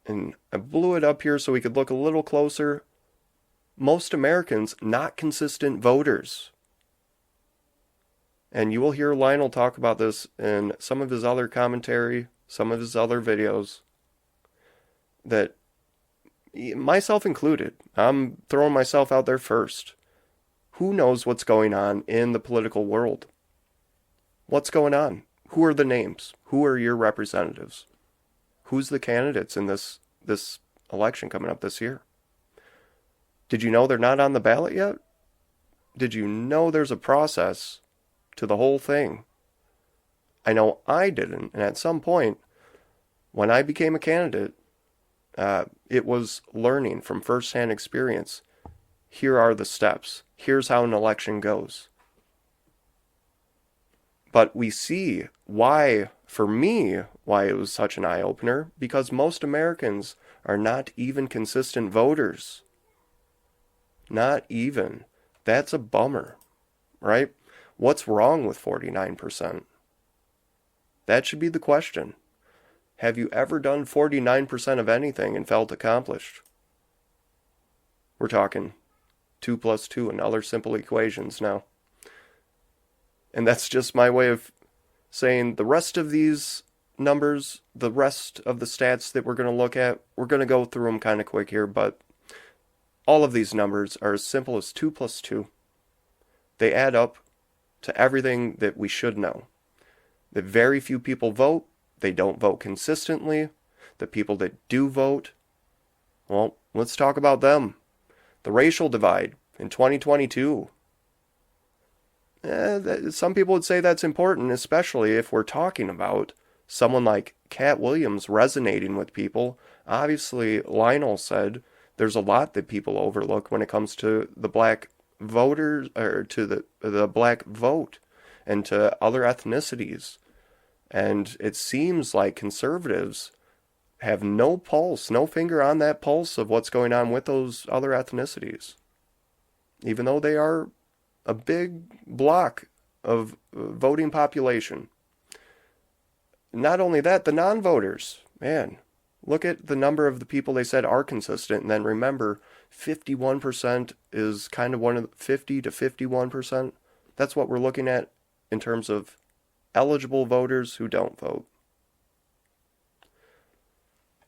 And I blew it up here so we could look a little closer. Most Americans not consistent voters. And you will hear Lionel talk about this in some of his other commentary, some of his other videos, that, myself included, I'm throwing myself out there first. Who knows what's going on in the political world? What's going on? Who are the names? Who are your representatives? Who's the candidates in this election coming up this year? Did you know they're not on the ballot yet? Did you know there's a process to the whole thing? I know I didn't, and at some point, when I became a candidate, it was learning from firsthand experience. Here are the steps. Here's how an election goes. But we see why, for me, why it was such an eye-opener, because most Americans are not even consistent voters. Not even. That's a bummer, right? What's wrong with 49%? That should be the question. Have you ever done 49% of anything and felt accomplished? We're talking 2 plus 2 and other simple equations now. And that's just my way of saying the rest of these numbers, the rest of the stats that we're going to look at, we're going to go through them kind of quick here, but all of these numbers are as simple as 2 plus 2. They add up to everything that we should know. That very few people vote, they don't vote consistently. The people that do vote, well, let's talk about them. The racial divide in 2022. Some people would say that's important, especially if we're talking about someone like Katt Williams resonating with people. Obviously, Lionel said there's a lot that people overlook when it comes to the black voters, or to the black vote, and to other ethnicities. And it seems like conservatives have no pulse, no finger on that pulse of what's going on with those other ethnicities. Even though they are a big block of voting population. Not only that, the non-voters, man, look at the number of the people they said are consistent, and then remember, 51% is kind of one of the 50 to 51%. That's what we're looking at in terms of eligible voters who don't vote.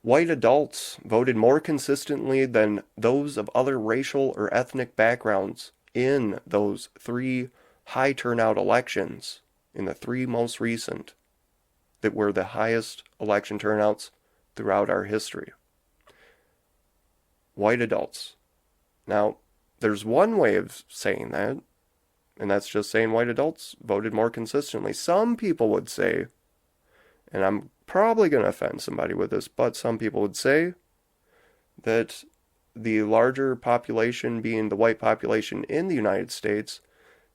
White adults voted more consistently than those of other racial or ethnic backgrounds in those 3 high turnout elections, in the 3 most recent, that were the highest election turnouts throughout our history. White adults. Now, there's one way of saying that, and that's just saying white adults voted more consistently. Some people would say, and I'm probably going to offend somebody with this, but some people would say that the larger population being the white population in the United States,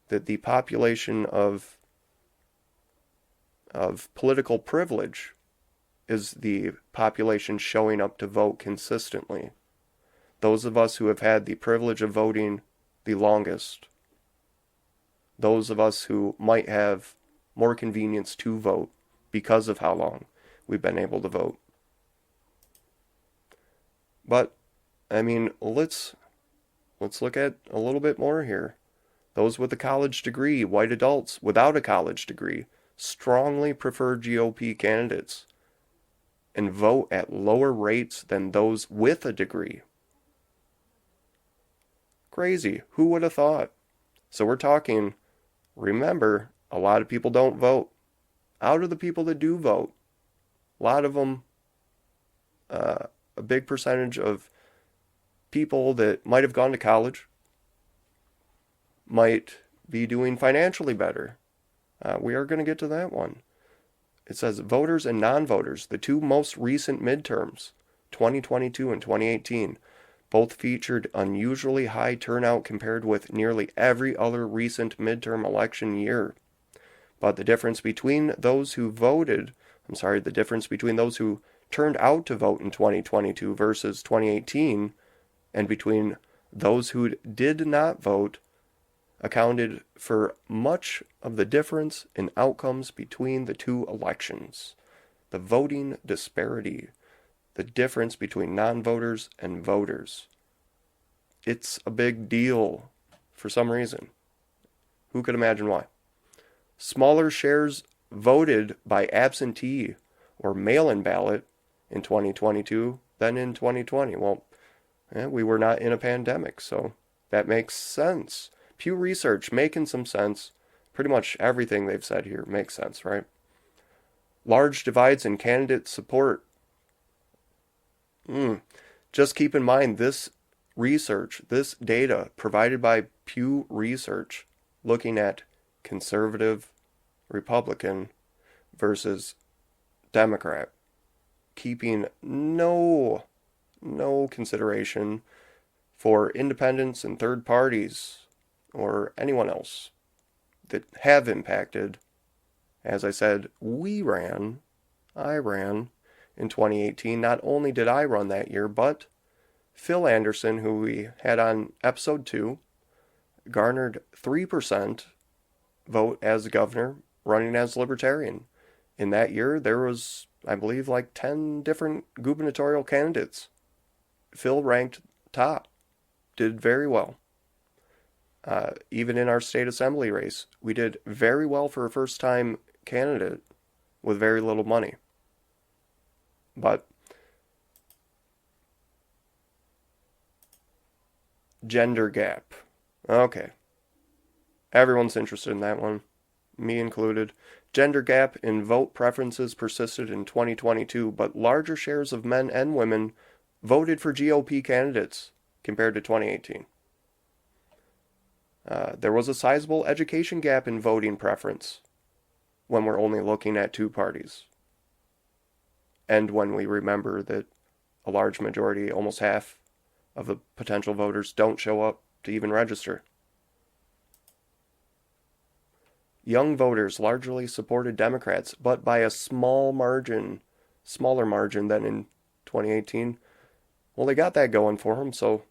that the population of political privilege is the population showing up to vote consistently. Those of us who have had the privilege of voting the longest. Those of us who might have more convenience to vote because of how long we've been able to vote. But, I mean, let's look at a little bit more here. Those with a college degree, white adults without a college degree, strongly prefer GOP candidates and vote at lower rates than those with a degree. Crazy. Who would have thought? So we're talking, remember, a lot of people don't vote. out of the people that do vote, a lot of them, a big percentage of people that might have gone to college, might be doing financially better. We are going to get to that one. It says voters and non-voters, the two most recent midterms, 2022 and 2018, both featured unusually high turnout compared with nearly every other recent midterm election year. But the difference between those who turned out to vote in 2022 versus 2018, and between those who did not vote, accounted for much of the difference in outcomes between the two elections. The voting disparity, the difference between non-voters and voters. It's a big deal for some reason. Who could imagine why? Smaller shares voted by absentee or mail-in ballot in 2022 than in 2020. Well, we were not in a pandemic, so that makes sense. Pew Research making some sense. Pretty much everything they've said here makes sense, right? Large divides in candidate support. Just keep in mind this research, this data provided by Pew Research, looking at conservative Republican versus Democrat, keeping no consideration for independents and third parties or anyone else that have impacted. As I said, I ran in 2018. Not only did I run that year, but Phil Anderson, who we had on episode 2, garnered 3% vote as governor, running as Libertarian. In that year, there was, I believe, like 10 different gubernatorial candidates. Phil ranked top, did very well. Even in our state assembly race, we did very well for a first-time candidate with very little money. But gender gap. Okay. Everyone's interested in that one, me included. Gender gap in vote preferences persisted in 2022, but larger shares of men and women voted for GOP candidates compared to 2018. There was a sizable education gap in voting preference when we're only looking at two parties. And when we remember that a large majority, almost half of the potential voters, don't show up to even register. Young voters largely supported Democrats, but by a smaller margin than in 2018. Well, they got that going for them, so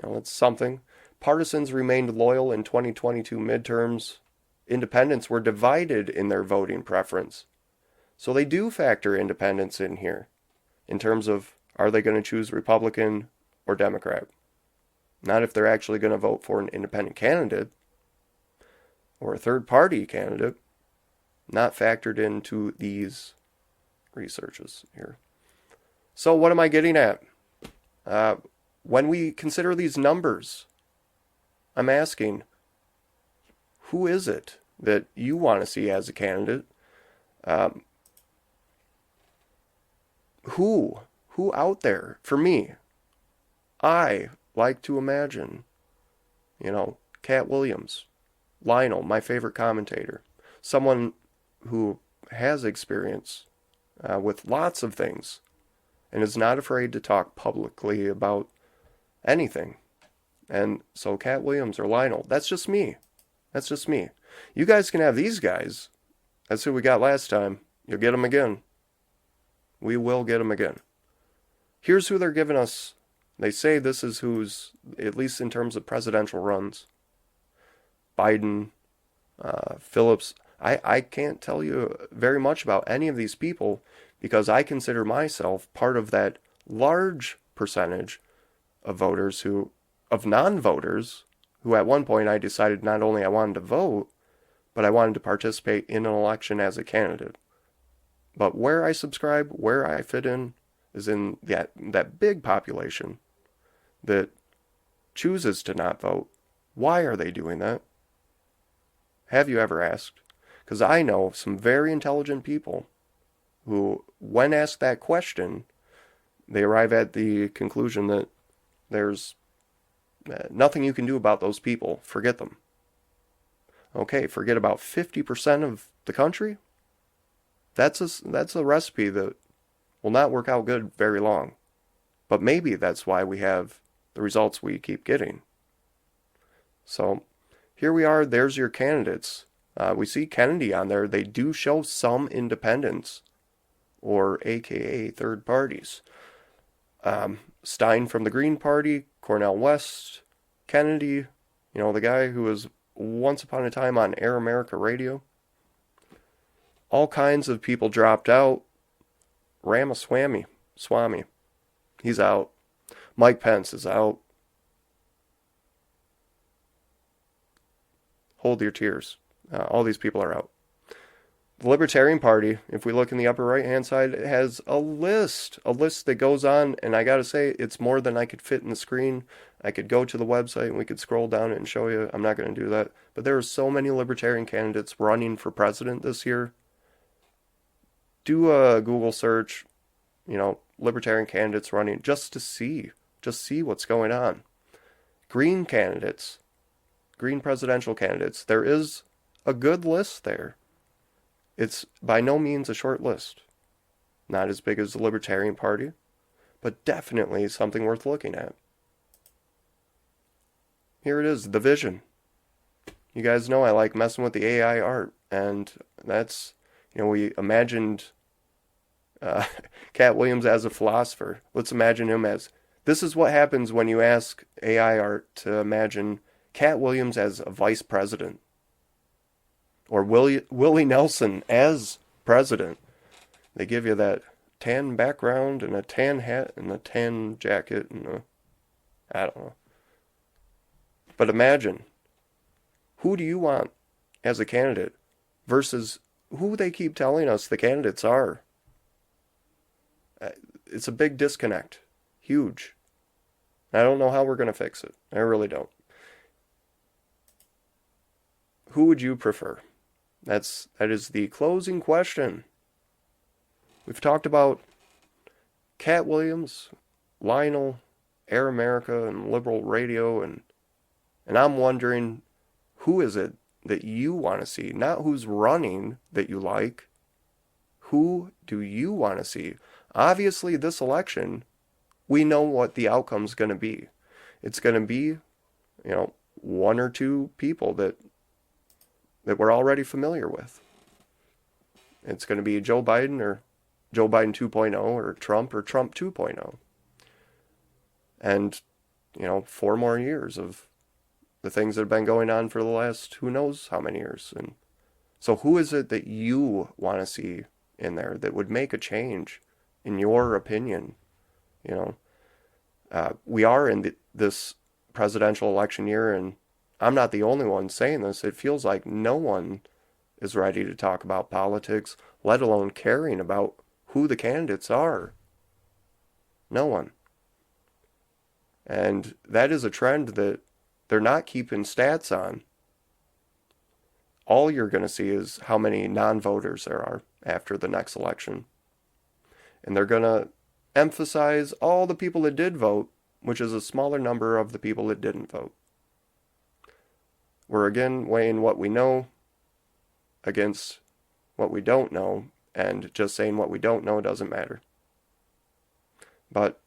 it's something. Partisans remained loyal in 2022 midterms. Independents were divided in their voting preference. So they do factor independents in here, in terms of, are they going to choose Republican or Democrat? Not if they're actually going to vote for an independent candidate or a third-party candidate. Not factored into these researches here. So what am I getting at? When we consider these numbers, I'm asking, who is it that you want to see as a candidate? Who out there? For me, I like to imagine, Katt Williams, Lionel, my favorite commentator, someone who has experience with lots of things and is not afraid to talk publicly about anything. And so Katt Williams or Lionel, that's just me. You guys can have these guys. That's who we got last time. You'll get them again. We will get them again. Here's who they're giving us. They say this is who's, at least in terms of presidential runs. Biden, Phillips. I can't tell you very much about any of these people because I consider myself part of that large percentage of non-voters who at one point I decided not only I wanted to vote, but I wanted to participate in an election as a candidate. But where I subscribe, where I fit in, is in that big population that chooses to not vote. Why are they doing that? Have you ever asked? Because I know some very intelligent people who, when asked that question, they arrive at the conclusion that there's nothing you can do about those people. Forget them. Okay, forget about 50% of the country? That's a recipe that will not work out good very long. But maybe that's why we have the results we keep getting. So here we are. There's your candidates. We see Kennedy on there. They do show some independents, or AKA third parties. Stein from the Green Party, Cornel West, Kennedy, the guy who was once upon a time on Air America radio. All kinds of people dropped out. Ramaswamy, he's out. Mike Pence is out. Hold your tears. All these people are out. The Libertarian Party, if we look in the upper right-hand side, it has a list that goes on, and I gotta say, it's more than I could fit in the screen. I could go to the website and we could scroll down it and show you. I'm not going to do that. But there are so many Libertarian candidates running for president this year. Do a Google search, Libertarian candidates running, just see what's going on. Green candidates, Green presidential candidates, there is a good list there. It's by no means a short list. Not as big as the Libertarian Party, but definitely something worth looking at. Here it is, the vision. You guys know I like messing with the AI art, and that's, we imagined Katt Williams as a philosopher. Let's imagine him as, this is what happens when you ask AI art to imagine Katt Williams as a vice president. Or Willie Nelson as president. They give you that tan background and a tan hat and a tan jacket and I don't know. But imagine, who do you want as a candidate versus who they keep telling us the candidates are? It's a big disconnect. Huge. I don't know how we're going to fix it. I really don't. Who would you prefer? That is the closing question. We've talked about Katt Williams, Lionel, Air America, and liberal radio, and I'm wondering, who is it that you want to see? Not who's running that you like. Who do you want to see? Obviously, this election, we know what the outcome's going to be. It's going to be, one or two people that we're already familiar with. It's going to be Joe Biden or Joe Biden 2.0 or Trump 2.0. And, 4 more years of the things that have been going on for the last who knows how many years. And so who is it that you want to see in there that would make a change, in your opinion? We are in this presidential election year, and I'm not the only one saying this. It feels like no one is ready to talk about politics, let alone caring about who the candidates are. No one. And that is a trend that they're not keeping stats on. All you're going to see is how many non-voters there are after the next election. And they're going to emphasize all the people that did vote, which is a smaller number of the people that didn't vote. We're again weighing what we know against what we don't know, and just saying what we don't know doesn't matter. But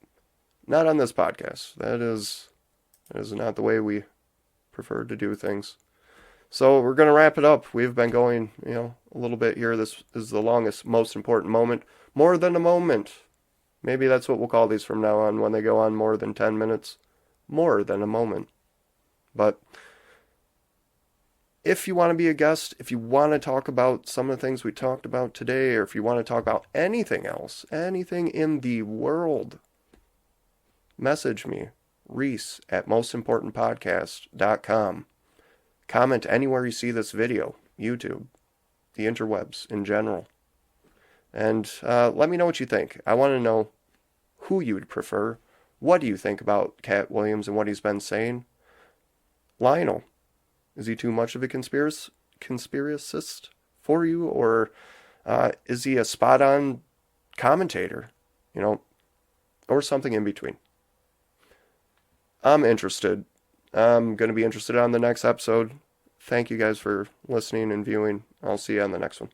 not on this podcast. That is not the way we prefer to do things. So we're going to wrap it up. We've been going, a little bit here. This is the longest, most important moment. More than a moment. Maybe that's what we'll call these from now on when they go on more than 10 minutes. More than a moment. But if you want to be a guest, if you want to talk about some of the things we talked about today, or if you want to talk about anything else, anything in the world, message me, Reese@mostimportantpodcast.com. Comment anywhere you see this video, YouTube, the interwebs in general. And let me know what you think. I want to know who you would prefer. What do you think about Katt Williams and what he's been saying? Lionel. Is he too much of a conspiracist for you, or is he a spot-on commentator, or something in between? I'm interested. I'm going to be interested on the next episode. Thank you guys for listening and viewing. I'll see you on the next one.